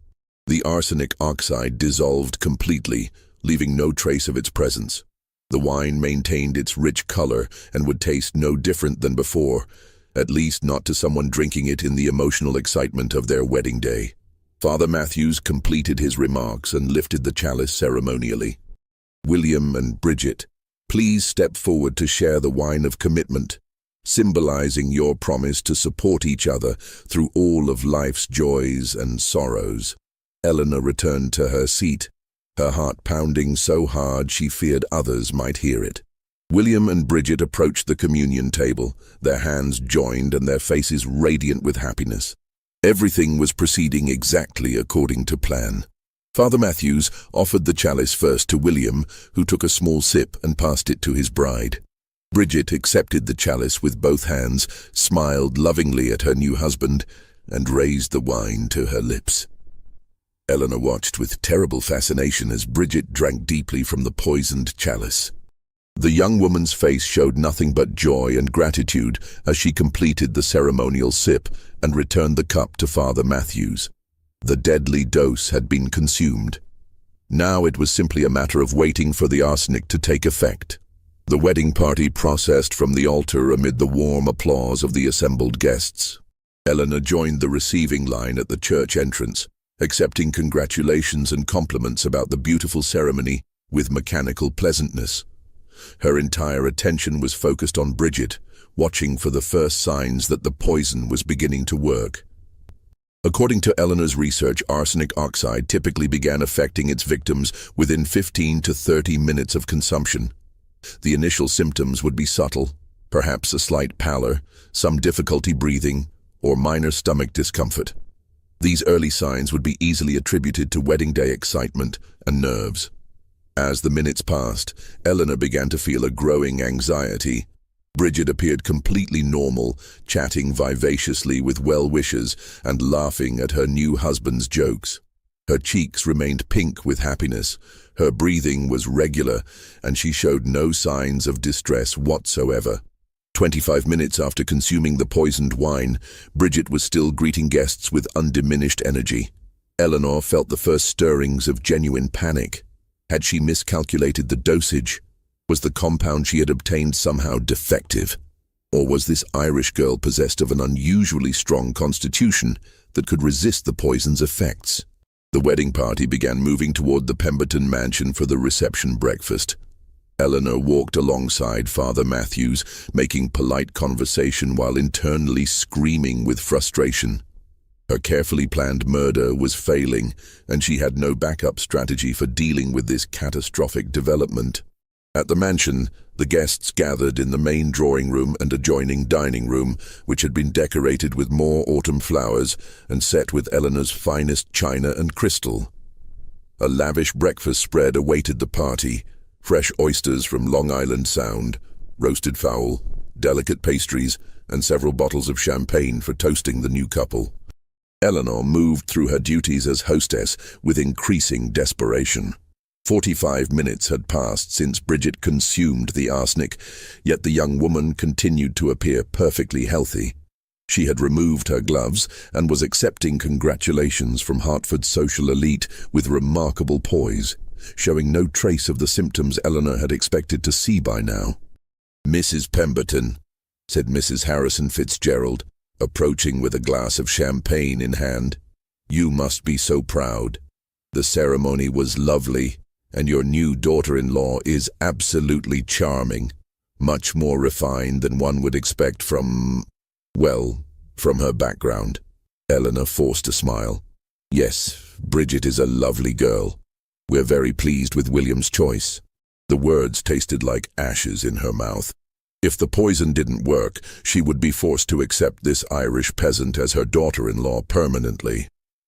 The arsenic oxide dissolved completely, leaving no trace of its presence. The wine maintained its rich color and would taste no different than before, at least not to someone drinking it in the emotional excitement of their wedding day. Father Matthews completed his remarks and lifted the chalice ceremonially. "William and Bridget, please step forward to share the wine of commitment, symbolizing your promise to support each other through all of life's joys and sorrows." Eleanor returned to her seat, her heart pounding so hard she feared others might hear it. William and Bridget approached the communion table, their hands joined and their faces radiant with happiness. Everything was proceeding exactly according to plan. Father Matthews offered the chalice first to William, who took a small sip and passed it to his bride. Bridget accepted the chalice with both hands, smiled lovingly at her new husband, and raised the wine to her lips. Eleanor watched with terrible fascination as Bridget drank deeply from the poisoned chalice. The young woman's face showed nothing but joy and gratitude as she completed the ceremonial sip and returned the cup to Father Matthews. The deadly dose had been consumed. Now it was simply a matter of waiting for the arsenic to take effect. The wedding party processed from the altar amid the warm applause of the assembled guests. Eleanor joined the receiving line at the church entrance, accepting congratulations and compliments about the beautiful ceremony with mechanical pleasantness. Her entire attention was focused on Bridget, watching for the first signs that the poison was beginning to work. According to Eleanor's research, arsenic oxide typically began affecting its victims within 15 to 30 minutes of consumption. The initial symptoms would be subtle, perhaps a slight pallor, some difficulty breathing, or minor stomach discomfort. These early signs would be easily attributed to wedding day excitement and nerves. As the minutes passed, Eleanor began to feel a growing anxiety. Bridget appeared completely normal, chatting vivaciously with well-wishers and laughing at her new husband's jokes. Her cheeks remained pink with happiness, her breathing was regular, and she showed no signs of distress whatsoever. 25 minutes after consuming the poisoned wine, Bridget was still greeting guests with undiminished energy. Eleanor felt the first stirrings of genuine panic. Had she miscalculated the dosage? Was the compound she had obtained somehow defective? Or was this Irish girl possessed of an unusually strong constitution that could resist the poison's effects? The wedding party began moving toward the Pemberton mansion for the reception breakfast. Eleanor walked alongside Father Matthews, making polite conversation while internally screaming with frustration. Her carefully planned murder was failing, and she had no backup strategy for dealing with this catastrophic development. At the mansion, the guests gathered in the main drawing room and adjoining dining room, which had been decorated with more autumn flowers and set with Eleanor's finest china and crystal. A lavish breakfast spread awaited the party: fresh oysters from Long Island Sound, roasted fowl, delicate pastries, and several bottles of champagne for toasting the new couple. Eleanor moved through her duties as hostess with increasing desperation. 45 minutes had passed since Bridget consumed the arsenic, yet the young woman continued to appear perfectly healthy. She had removed her gloves and was accepting congratulations from Hartford's social elite with remarkable poise, showing no trace of the symptoms Eleanor had expected to see by now. "Mrs. Pemberton," said Mrs. Harrison Fitzgerald, approaching with a glass of champagne in hand, "you must be so proud. The ceremony was lovely, and your new daughter-in-law is absolutely charming, much more refined than one would expect from her background." Eleanor forced a smile. "Yes, Bridget is a lovely girl. We're very pleased with William's choice." The words tasted like ashes in her mouth. If the poison didn't work, she would be forced to accept this Irish peasant as her daughter-in-law permanently.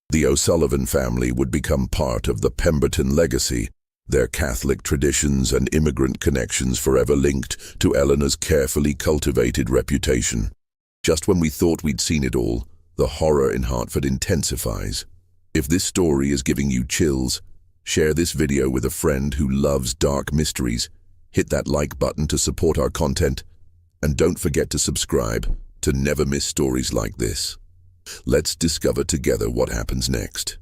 The O'Sullivan family would become part of the Pemberton legacy, their Catholic traditions and immigrant connections forever linked to Eleanor's carefully cultivated reputation. Just when we thought we'd seen it all, the horror in Hartford intensifies. If this story is giving you chills, share this video with a friend who loves dark mysteries. Hit that like button to support our content, and don't forget to subscribe to never miss stories like this. Let's discover together what happens next.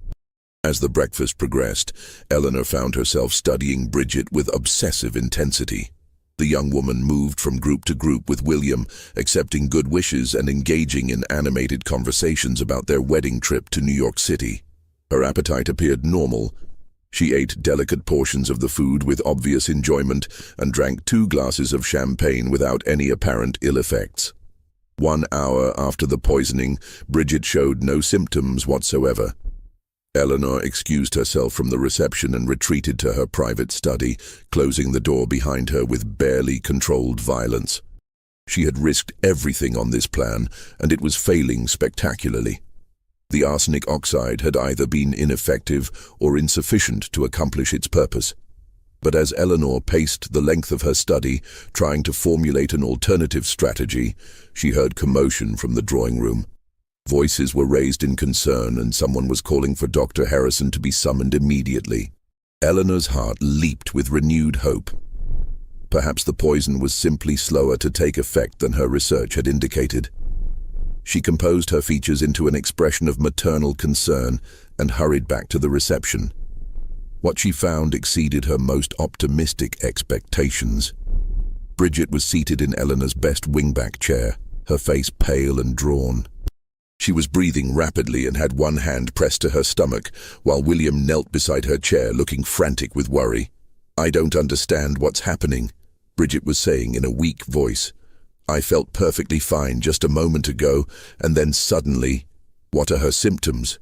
As the breakfast progressed, Eleanor found herself studying Bridget with obsessive intensity. The young woman moved from group to group with William, accepting good wishes and engaging in animated conversations about their wedding trip to New York City. Her appetite appeared normal. She ate delicate portions of the food with obvious enjoyment and drank 2 glasses of champagne without any apparent ill effects. 1 hour after the poisoning, Bridget showed no symptoms whatsoever. Eleanor excused herself from the reception and retreated to her private study, closing the door behind her with barely controlled violence. She had risked everything on this plan, and it was failing spectacularly. The arsenic oxide had either been ineffective or insufficient to accomplish its purpose. But as Eleanor paced the length of her study, trying to formulate an alternative strategy, she heard commotion from the drawing room. Voices were raised in concern, and someone was calling for Dr. Harrison to be summoned immediately. Eleanor's heart leaped with renewed hope. Perhaps the poison was simply slower to take effect than her research had indicated. She composed her features into an expression of maternal concern and hurried back to the reception. What she found exceeded her most optimistic expectations. Bridget was seated in Eleanor's best wingback chair, her face pale and drawn. She was breathing rapidly and had one hand pressed to her stomach, while William knelt beside her chair looking frantic with worry. "I don't understand what's happening," Bridget was saying in a weak voice. "I felt perfectly fine just a moment ago, and then suddenly—" "What are her symptoms?"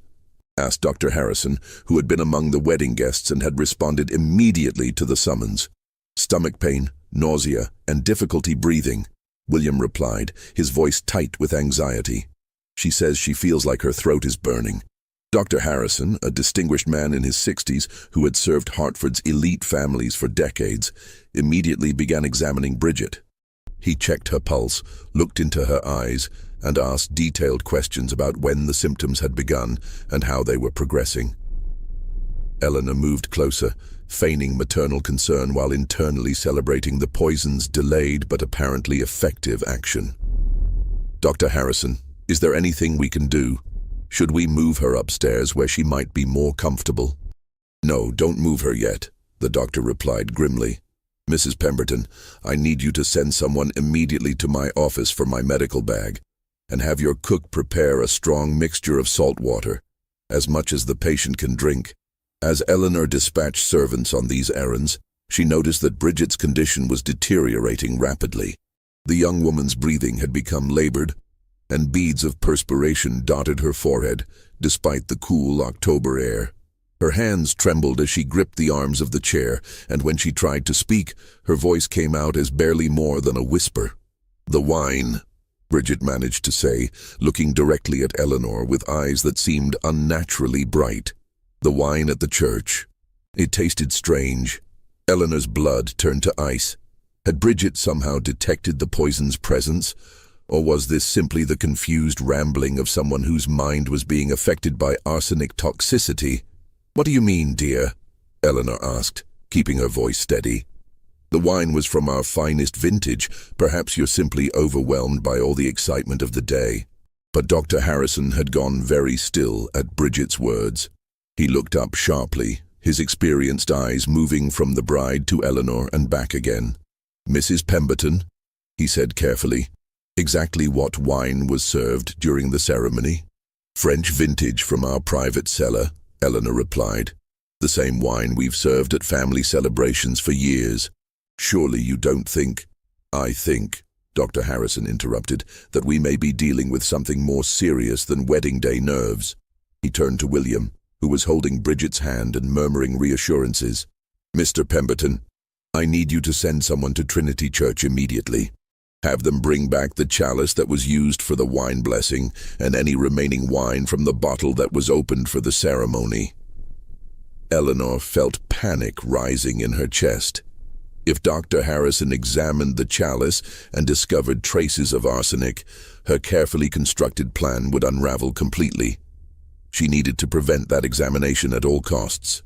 asked Dr. Harrison, who had been among the wedding guests and had responded immediately to the summons. "Stomach pain, nausea, and difficulty breathing," William replied, his voice tight with anxiety. "She says she feels like her throat is burning." Dr. Harrison, a distinguished man in his 60s who had served Hartford's elite families for decades, immediately began examining Bridget. He checked her pulse, looked into her eyes, and asked detailed questions about when the symptoms had begun and how they were progressing. Eleanor moved closer, feigning maternal concern while internally celebrating the poison's delayed but apparently effective action. "Dr. Harrison, is there anything we can do? Should we move her upstairs where she might be more comfortable?" "No, don't move her yet," the doctor replied grimly. "Mrs. Pemberton, I need you to send someone immediately to my office for my medical bag, and have your cook prepare a strong mixture of salt water, as much as the patient can drink." As Eleanor dispatched servants on these errands, she noticed that Bridget's condition was deteriorating rapidly. The young woman's breathing had become labored, and beads of perspiration dotted her forehead, despite the cool October air. Her hands trembled as she gripped the arms of the chair, and when she tried to speak, her voice came out as barely more than a whisper. "The wine," Bridget managed to say, looking directly at Eleanor with eyes that seemed unnaturally bright. "The wine at the church. It tasted strange." Eleanor's blood turned to ice. Had Bridget somehow detected the poison's presence? Or was this simply the confused rambling of someone whose mind was being affected by arsenic toxicity? "What do you mean, dear?" Eleanor asked, keeping her voice steady. "The wine was from our finest vintage. Perhaps you're simply overwhelmed by all the excitement of the day." But Dr. Harrison had gone very still at Bridget's words. He looked up sharply, his experienced eyes moving from the bride to Eleanor and back again. "Mrs. Pemberton," he said carefully, "exactly what wine was served during the ceremony?" "French vintage from our private cellar," Eleanor replied. "The same wine we've served at family celebrations for years. Surely you don't think—" "I think," Dr. Harrison interrupted, "that we may be dealing with something more serious than wedding day nerves." He turned to William, who was holding Bridget's hand and murmuring reassurances. "Mr. Pemberton, I need you to send someone to Trinity Church immediately. Have them bring back the chalice that was used for the wine blessing and any remaining wine from the bottle that was opened for the ceremony." Eleanor felt panic rising in her chest. If Dr. Harrison examined the chalice and discovered traces of arsenic, her carefully constructed plan would unravel completely. She needed to prevent that examination at all costs.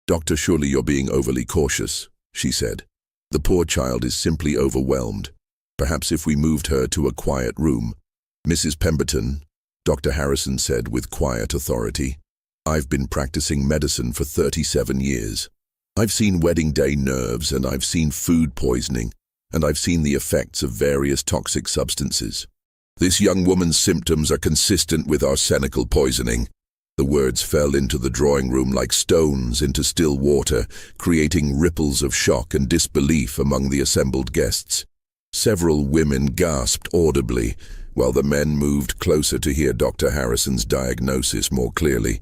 "Doctor, surely you're being overly cautious," she said. "The poor child is simply overwhelmed. Perhaps if we moved her to a quiet room." "Mrs. Pemberton," Dr. Harrison said with quiet authority, "I've been practicing medicine for 37 years. I've seen wedding day nerves, and I've seen food poisoning, and I've seen the effects of various toxic substances. This young woman's symptoms are consistent with arsenical poisoning." The words fell into the drawing room like stones into still water, creating ripples of shock and disbelief among the assembled guests. Several women gasped audibly, while the men moved closer to hear Dr. Harrison's diagnosis more clearly.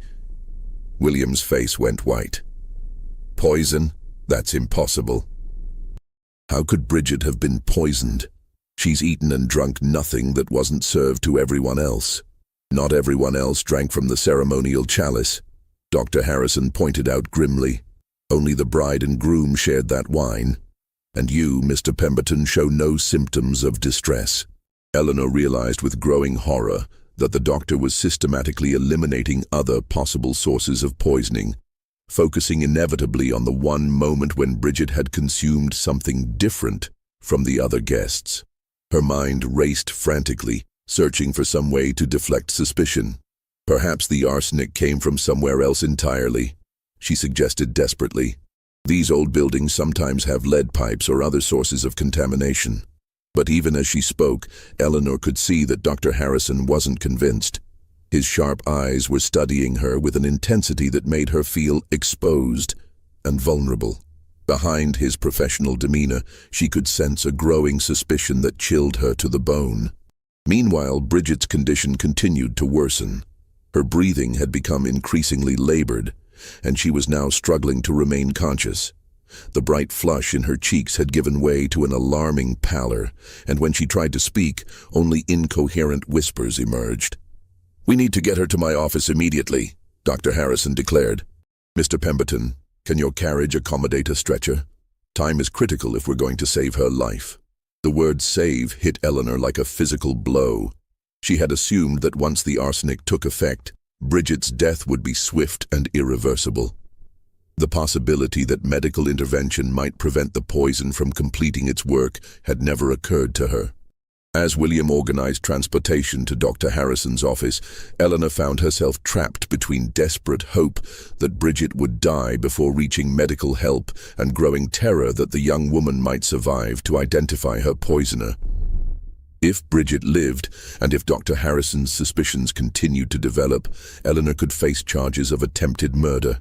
William's face went white. "Poison? That's impossible. How could Bridget have been poisoned? She's eaten and drunk nothing that wasn't served to everyone else. Not everyone else drank from the ceremonial chalice," Dr. Harrison pointed out grimly. Only the bride and groom shared that wine. And you, Mr. Pemberton, show no symptoms of distress. Eleanor realized with growing horror that the doctor was systematically eliminating other possible sources of poisoning, focusing inevitably on the one moment when Bridget had consumed something different from the other guests. Her mind raced frantically, searching for some way to deflect suspicion. Perhaps the arsenic came from somewhere else entirely, she suggested desperately. These old buildings sometimes have lead pipes or other sources of contamination. But even as she spoke, Eleanor could see that Dr. Harrison wasn't convinced. His sharp eyes were studying her with an intensity that made her feel exposed and vulnerable. Behind his professional demeanor, she could sense a growing suspicion that chilled her to the bone. Meanwhile, Bridget's condition continued to worsen. Her breathing had become increasingly labored, and she was now struggling to remain conscious. The bright flush in her cheeks had given way to an alarming pallor, and when she tried to speak, only incoherent whispers emerged. "We need to get her to my office immediately," Dr. Harrison declared. "Mr. Pemberton, can your carriage accommodate a stretcher? Time is critical if we're going to save her life." The word save hit Eleanor like a physical blow. She had assumed that once the arsenic took effect, Bridget's death would be swift and irreversible. The possibility that medical intervention might prevent the poison from completing its work had never occurred to her. As William organized transportation to Dr. Harrison's office, Eleanor found herself trapped between desperate hope that Bridget would die before reaching medical help and growing terror that the young woman might survive to identify her poisoner. If Bridget lived, and if Dr. Harrison's suspicions continued to develop, Eleanor could face charges of attempted murder.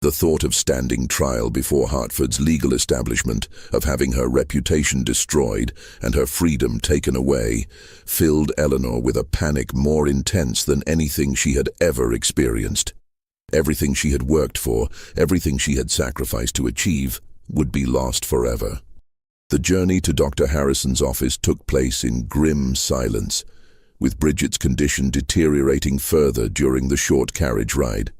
The thought of standing trial before Hartford's legal establishment, of having her reputation destroyed and her freedom taken away, filled Eleanor with a panic more intense than anything she had ever experienced. Everything she had worked for, everything she had sacrificed to achieve, would be lost forever. The journey to Dr. Harrison's office took place in grim silence, with Bridget's condition deteriorating further during the short carriage ride.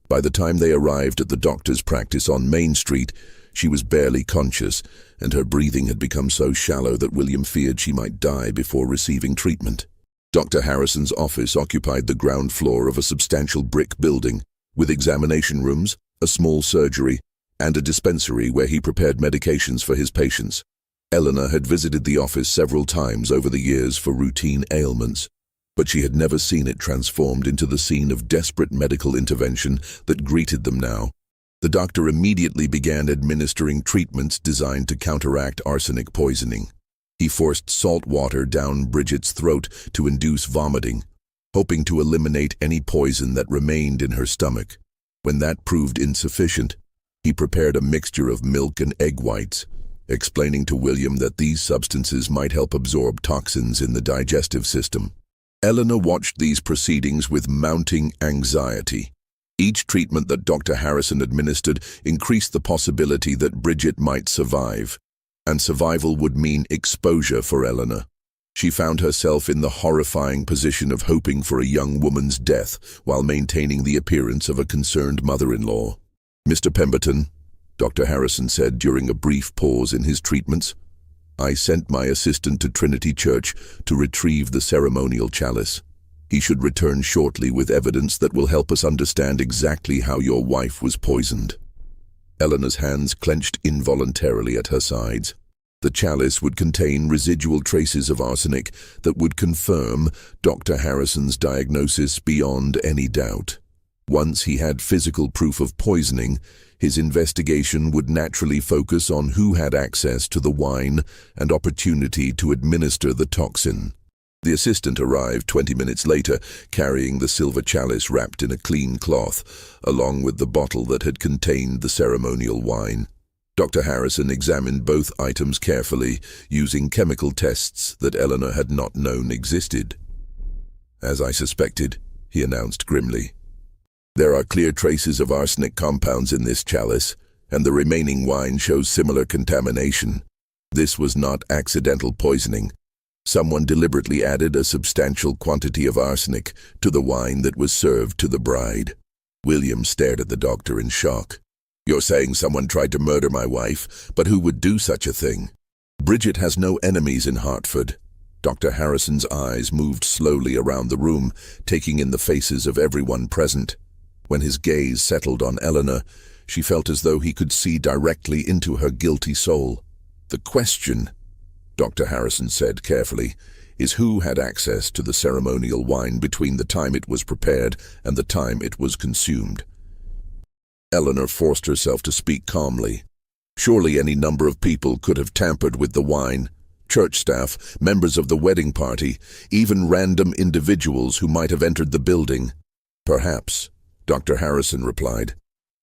By the time they arrived at the doctor's practice on Main Street, she was barely conscious, and her breathing had become so shallow that William feared she might die before receiving treatment. Dr. Harrison's office occupied the ground floor of a substantial brick building, with examination rooms, a small surgery, and a dispensary where he prepared medications for his patients. Eleanor had visited the office several times over the years for routine ailments, but she had never seen it transformed into the scene of desperate medical intervention that greeted them now. The doctor immediately began administering treatments designed to counteract arsenic poisoning. He forced salt water down Bridget's throat to induce vomiting, hoping to eliminate any poison that remained in her stomach. When that proved insufficient, he prepared a mixture of milk and egg whites, explaining to William that these substances might help absorb toxins in the digestive system. Eleanor watched these proceedings with mounting anxiety. Each treatment that Dr. Harrison administered increased the possibility that Bridget might survive, and survival would mean exposure for Eleanor. She found herself in the horrifying position of hoping for a young woman's death while maintaining the appearance of a concerned mother-in-law. "Mr. Pemberton," Dr. Harrison said during a brief pause in his treatments, "I sent my assistant to Trinity Church to retrieve the ceremonial chalice. He should return shortly with evidence that will help us understand exactly how your wife was poisoned." Eleanor's hands clenched involuntarily at her sides. The chalice would contain residual traces of arsenic that would confirm Dr. Harrison's diagnosis beyond any doubt. Once he had physical proof of poisoning, his investigation would naturally focus on who had access to the wine and opportunity to administer the toxin. The assistant arrived 20 minutes later, carrying the silver chalice wrapped in a clean cloth, along with the bottle that had contained the ceremonial wine. Dr. Harrison examined both items carefully, using chemical tests that Eleanor had not known existed. "As I suspected," he announced grimly. "There are clear traces of arsenic compounds in this chalice, and the remaining wine shows similar contamination. This was not accidental poisoning. Someone deliberately added a substantial quantity of arsenic to the wine that was served to the bride." William stared at the doctor in shock. You're saying someone tried to murder my wife, but who would do such a thing? Bridget has no enemies in Hartford. Dr. Harrison's eyes moved slowly around the room, taking in the faces of everyone present. When his gaze settled on Eleanor, she felt as though he could see directly into her guilty soul. The question, Dr. Harrison said carefully, is who had access to the ceremonial wine between the time it was prepared and the time it was consumed. Eleanor forced herself to speak calmly. Surely any number of people could have tampered with the wine. Church staff, members of the wedding party, even random individuals who might have entered the building. Perhaps, Dr. Harrison replied.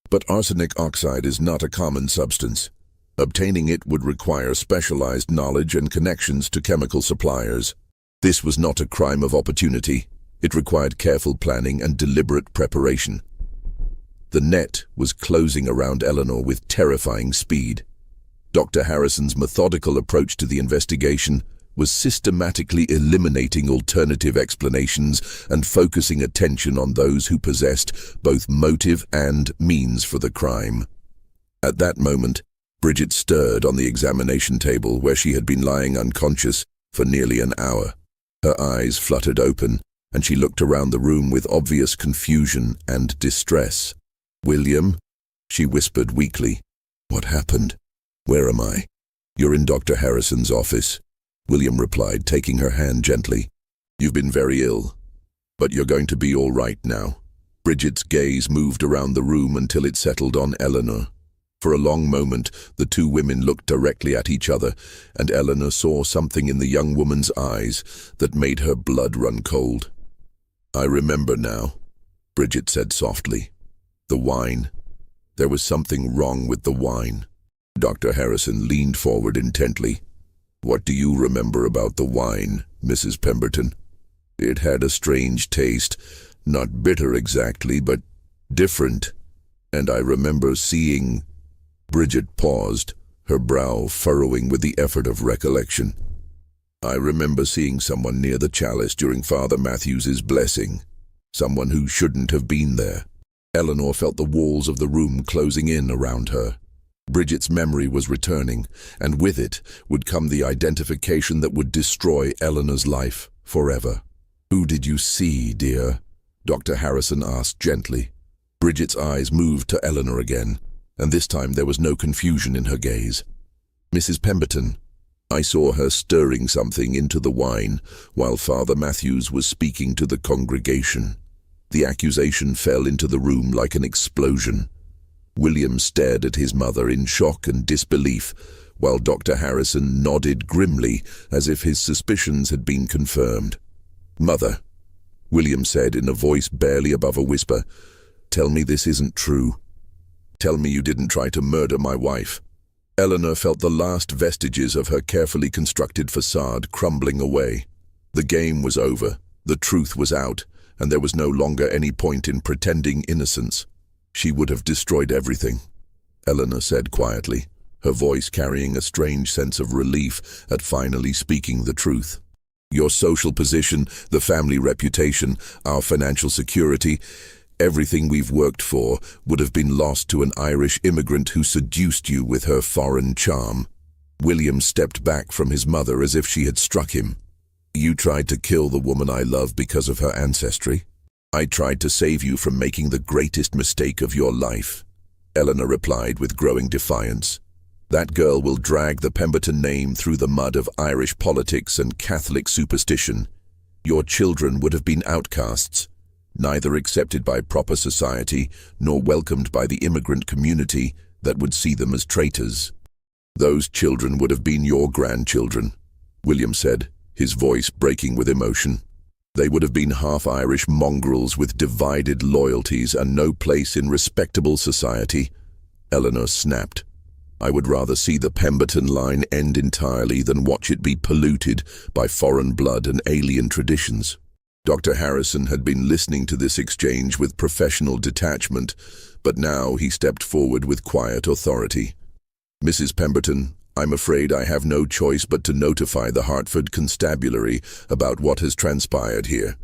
But arsenic oxide is not a common substance. Obtaining it would require specialized knowledge and connections to chemical suppliers. This was not a crime of opportunity. It required careful planning and deliberate preparation. The net was closing around Eleanor with terrifying speed. Dr. Harrison's methodical approach to the investigation was systematically eliminating alternative explanations and focusing attention on those who possessed both motive and means for the crime. At that moment, Bridget stirred on the examination table where she had been lying unconscious for nearly an hour. Her eyes fluttered open, and she looked around the room with obvious confusion and distress. "William," she whispered weakly. "What happened? Where am I?" "You're in Dr. Harrison's office," William replied, taking her hand gently. "You've been very ill, but you're going to be all right now." Bridget's gaze moved around the room until it settled on Eleanor. For a long moment, the two women looked directly at each other, and Eleanor saw something in the young woman's eyes that made her blood run cold. "I remember now," Bridget said softly. "The wine. There was something wrong with the wine." Dr. Harrison leaned forward intently. "What do you remember about the wine, Mrs. Pemberton?" "It had a strange taste, not bitter exactly, but different. And I remember seeing—" Bridget paused, her brow furrowing with the effort of recollection. "I remember seeing someone near the chalice during Father Matthews's blessing. Someone who shouldn't have been there." Eleanor felt the walls of the room closing in around her. Bridget's memory was returning, and with it would come the identification that would destroy Eleanor's life forever. "Who did you see, dear?" Dr. Harrison asked gently. Bridget's eyes moved to Eleanor again, and this time there was no confusion in her gaze. "Mrs. Pemberton, I saw her stirring something into the wine while Father Matthews was speaking to the congregation." The accusation fell into the room like an explosion. William stared at his mother in shock and disbelief, while Dr. Harrison nodded grimly as if his suspicions had been confirmed. "Mother," William said in a voice barely above a whisper, "tell me this isn't true. Tell me you didn't try to murder my wife." Eleanor felt the last vestiges of her carefully constructed facade crumbling away. The game was over, the truth was out, and there was no longer any point in pretending innocence. She would have destroyed everything, Eleanor said quietly, her voice carrying a strange sense of relief at finally speaking the truth. "Your social position, the family reputation, our financial security, everything we've worked for would have been lost to an Irish immigrant who seduced you with her foreign charm." William stepped back from his mother as if she had struck him. "You tried to kill the woman I love because of her ancestry. I tried to save you from making the greatest mistake of your life," Eleanor replied with growing defiance. "That girl will drag the Pemberton name through the mud of Irish politics and Catholic superstition. Your children would have been outcasts, neither accepted by proper society nor welcomed by the immigrant community that would see them as traitors. Those children would have been your grandchildren," William said, his voice breaking with emotion. "They would have been half-Irish mongrels with divided loyalties and no place in respectable society." Eleanor snapped. "I would rather see the Pemberton line end entirely than watch it be polluted by foreign blood and alien traditions." Dr. Harrison had been listening to this exchange with professional detachment, but now he stepped forward with quiet authority. "Mrs. Pemberton, I'm afraid I have no choice but to notify the Hartford Constabulary about what has transpired here.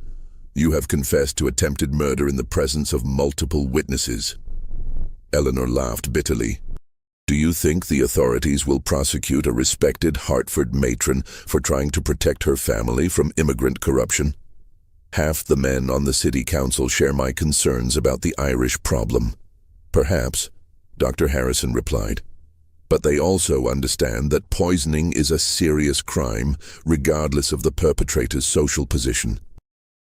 You have confessed to attempted murder in the presence of multiple witnesses." Eleanor laughed bitterly. Do you think the authorities will prosecute a respected Hartford matron for trying to protect her family from immigrant corruption? Half the men on the city council share my concerns about the Irish problem. Perhaps, Dr. Harrison replied. But they also understand that poisoning is a serious crime, regardless of the perpetrator's social position.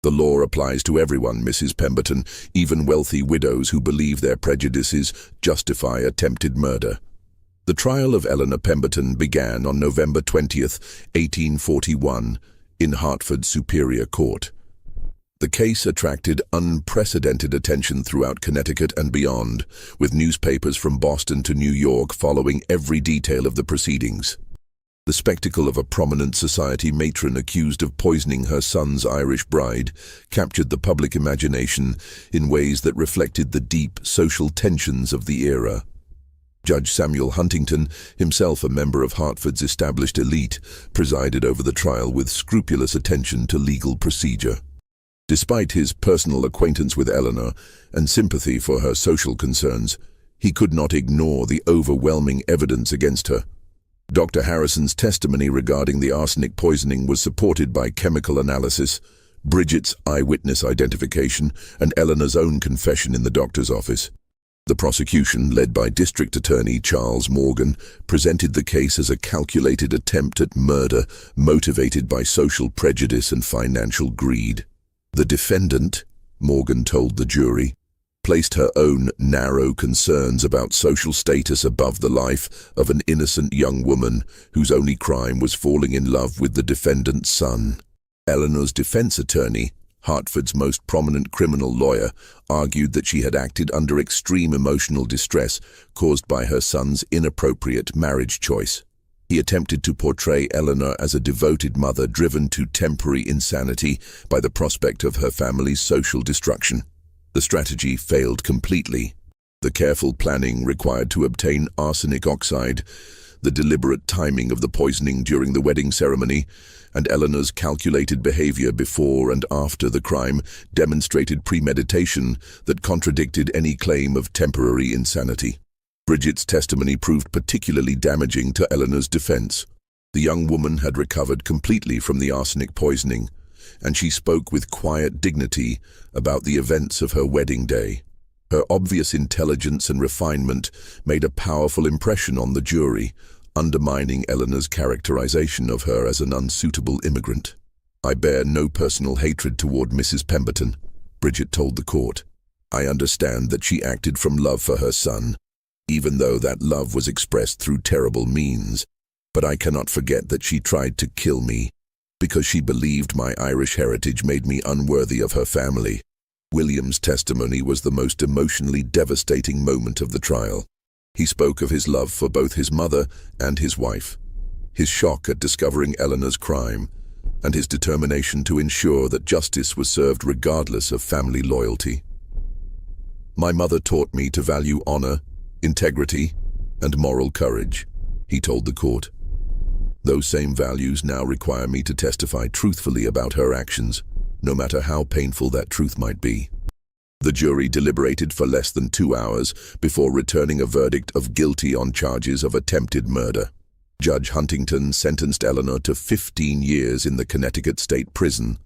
The law applies to everyone, Mrs. Pemberton, even wealthy widows who believe their prejudices justify attempted murder. The trial of Eleanor Pemberton began on November 20th, 1841, in Hartford Superior Court. The case attracted unprecedented attention throughout Connecticut and beyond, with newspapers from Boston to New York following every detail of the proceedings. The spectacle of a prominent society matron accused of poisoning her son's Irish bride captured the public imagination in ways that reflected the deep social tensions of the era. Judge Samuel Huntington, himself a member of Hartford's established elite, presided over the trial with scrupulous attention to legal procedure. Despite his personal acquaintance with Eleanor and sympathy for her social concerns, he could not ignore the overwhelming evidence against her. Dr. Harrison's testimony regarding the arsenic poisoning was supported by chemical analysis, Bridget's eyewitness identification, and Eleanor's own confession in the doctor's office. The prosecution, led by District Attorney Charles Morgan, presented the case as a calculated attempt at murder motivated by social prejudice and financial greed. The defendant, Morgan told the jury, placed her own narrow concerns about social status above the life of an innocent young woman whose only crime was falling in love with the defendant's son. Eleanor's defense attorney, Hartford's most prominent criminal lawyer, argued that she had acted under extreme emotional distress caused by her son's inappropriate marriage choice. He attempted to portray Eleanor as a devoted mother driven to temporary insanity by the prospect of her family's social destruction. The strategy failed completely. The careful planning required to obtain arsenic oxide, the deliberate timing of the poisoning during the wedding ceremony, and Eleanor's calculated behavior before and after the crime demonstrated premeditation that contradicted any claim of temporary insanity. Bridget's testimony proved particularly damaging to Eleanor's defense. The young woman had recovered completely from the arsenic poisoning, and she spoke with quiet dignity about the events of her wedding day. Her obvious intelligence and refinement made a powerful impression on the jury, undermining Eleanor's characterization of her as an unsuitable immigrant. I bear no personal hatred toward Mrs. Pemberton, Bridget told the court. I understand that she acted from love for her son, even though that love was expressed through terrible means. But I cannot forget that she tried to kill me because she believed my Irish heritage made me unworthy of her family. William's testimony was the most emotionally devastating moment of the trial. He spoke of his love for both his mother and his wife, his shock at discovering Eleanor's crime, and his determination to ensure that justice was served regardless of family loyalty. My mother taught me to value honor, integrity, and moral courage, he told the court. Those same values now require me to testify truthfully about her actions, no matter how painful that truth might be. The jury deliberated for less than 2 hours before returning a verdict of guilty on charges of attempted murder. Judge Huntington sentenced Eleanor to 15 years in the Connecticut State Prison,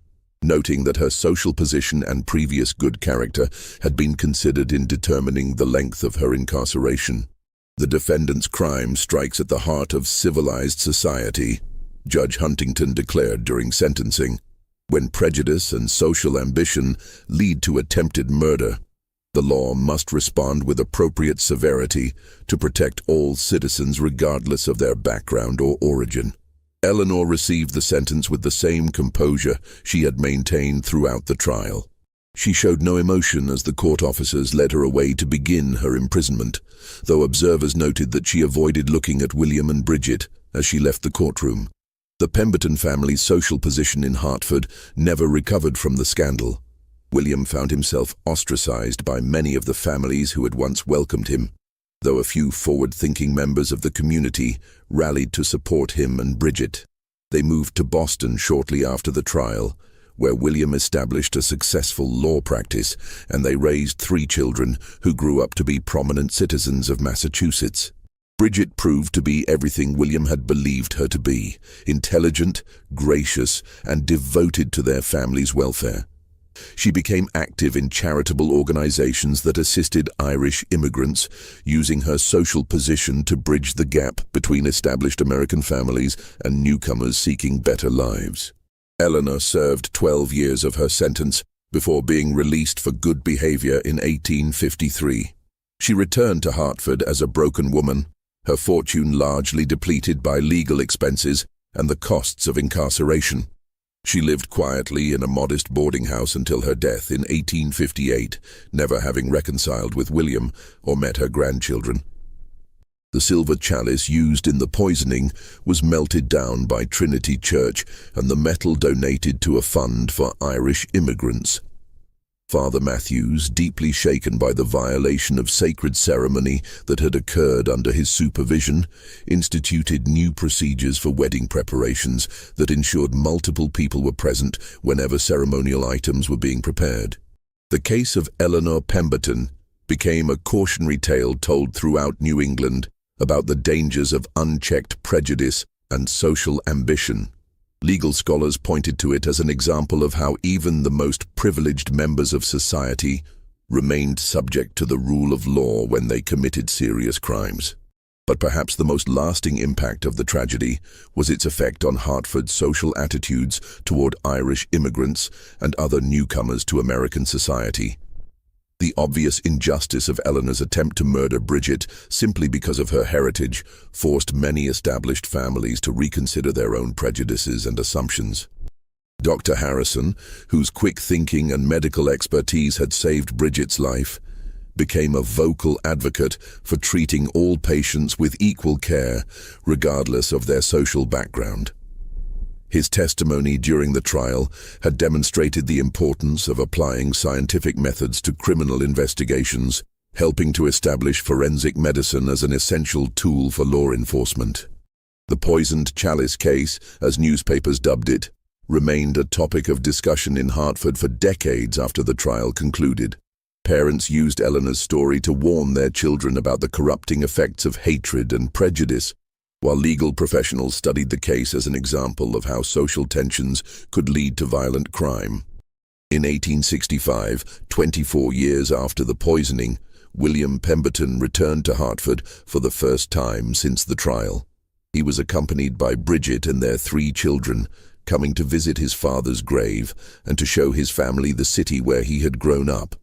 noting that her social position and previous good character had been considered in determining the length of her incarceration. The defendant's crime strikes at the heart of civilized society, Judge Huntington declared during sentencing. When prejudice and social ambition lead to attempted murder, the law must respond with appropriate severity to protect all citizens regardless of their background or origin. Eleanor received the sentence with the same composure she had maintained throughout the trial. She showed no emotion as the court officers led her away to begin her imprisonment, though observers noted that she avoided looking at William and Bridget as she left the courtroom. The Pemberton family's social position in Hartford never recovered from the scandal. William found himself ostracized by many of the families who had once welcomed him, though a few forward-thinking members of the community rallied to support him and Bridget. They moved to Boston shortly after the trial, where William established a successful law practice, and they raised 3 children who grew up to be prominent citizens of Massachusetts. Bridget proved to be everything William had believed her to be: intelligent, gracious, and devoted to their family's welfare. She became active in charitable organizations that assisted Irish immigrants, using her social position to bridge the gap between established American families and newcomers seeking better lives. Eleanor served 12 years of her sentence before being released for good behavior in 1853. She returned to Hartford as a broken woman, her fortune largely depleted by legal expenses and the costs of incarceration. She lived quietly in a modest boarding house until her death in 1858, never having reconciled with William or met her grandchildren. The silver chalice used in the poisoning was melted down by Trinity Church and the metal donated to a fund for Irish immigrants. Father Matthews, deeply shaken by the violation of sacred ceremony that had occurred under his supervision, instituted new procedures for wedding preparations that ensured multiple people were present whenever ceremonial items were being prepared. The case of Eleanor Pemberton became a cautionary tale told throughout New England about the dangers of unchecked prejudice and social ambition. Legal scholars pointed to it as an example of how even the most privileged members of society remained subject to the rule of law when they committed serious crimes. But perhaps the most lasting impact of the tragedy was its effect on Hartford's social attitudes toward Irish immigrants and other newcomers to American society. The obvious injustice of Eleanor's attempt to murder Bridget simply because of her heritage forced many established families to reconsider their own prejudices and assumptions. Dr. Harrison, whose quick thinking and medical expertise had saved Bridget's life, became a vocal advocate for treating all patients with equal care, regardless of their social background. His testimony during the trial had demonstrated the importance of applying scientific methods to criminal investigations, helping to establish forensic medicine as an essential tool for law enforcement. The poisoned chalice case, as newspapers dubbed it, remained a topic of discussion in Hartford for decades after the trial concluded. Parents used Eleanor's story to warn their children about the corrupting effects of hatred and prejudice, while legal professionals studied the case as an example of how social tensions could lead to violent crime. In 1865, 24 years after the poisoning, William Pemberton returned to Hartford for the first time since the trial. He was accompanied by Bridget and their 3 children, coming to visit his father's grave and to show his family the city where he had grown up.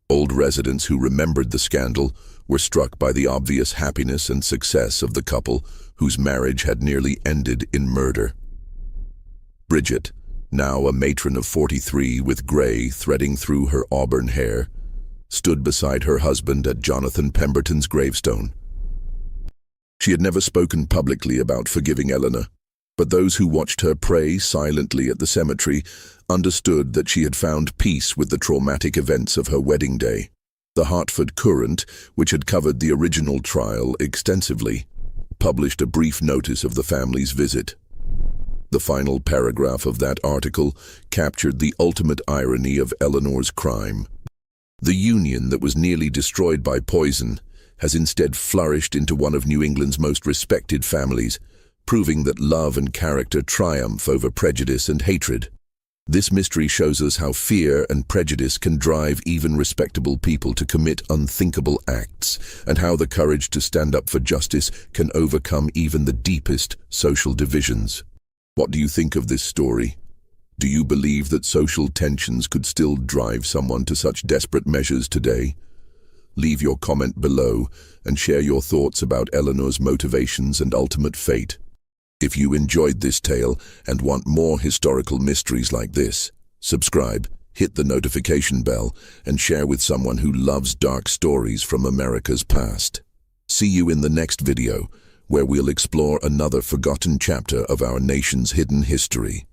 Old residents who remembered the scandal were struck by the obvious happiness and success of the couple whose marriage had nearly ended in murder. Bridget, now a matron of 43 with gray threading through her auburn hair, stood beside her husband at Jonathan Pemberton's gravestone. She had never spoken publicly about forgiving Eleanor, but those who watched her pray silently at the cemetery understood that she had found peace with the traumatic events of her wedding day. The Hartford Courant, which had covered the original trial extensively, published a brief notice of the family's visit. The final paragraph of that article captured the ultimate irony of Eleanor's crime. The union that was nearly destroyed by poison has instead flourished into one of New England's most respected families, proving that love and character triumph over prejudice and hatred. This mystery shows us how fear and prejudice can drive even respectable people to commit unthinkable acts, and how the courage to stand up for justice can overcome even the deepest social divisions. What do you think of this story? Do you believe that social tensions could still drive someone to such desperate measures today? Leave your comment below and share your thoughts about Eleanor's motivations and ultimate fate. If you enjoyed this tale and want more historical mysteries like this, subscribe, hit the notification bell, and share with someone who loves dark stories from America's past. See you in the next video, where we'll explore another forgotten chapter of our nation's hidden history.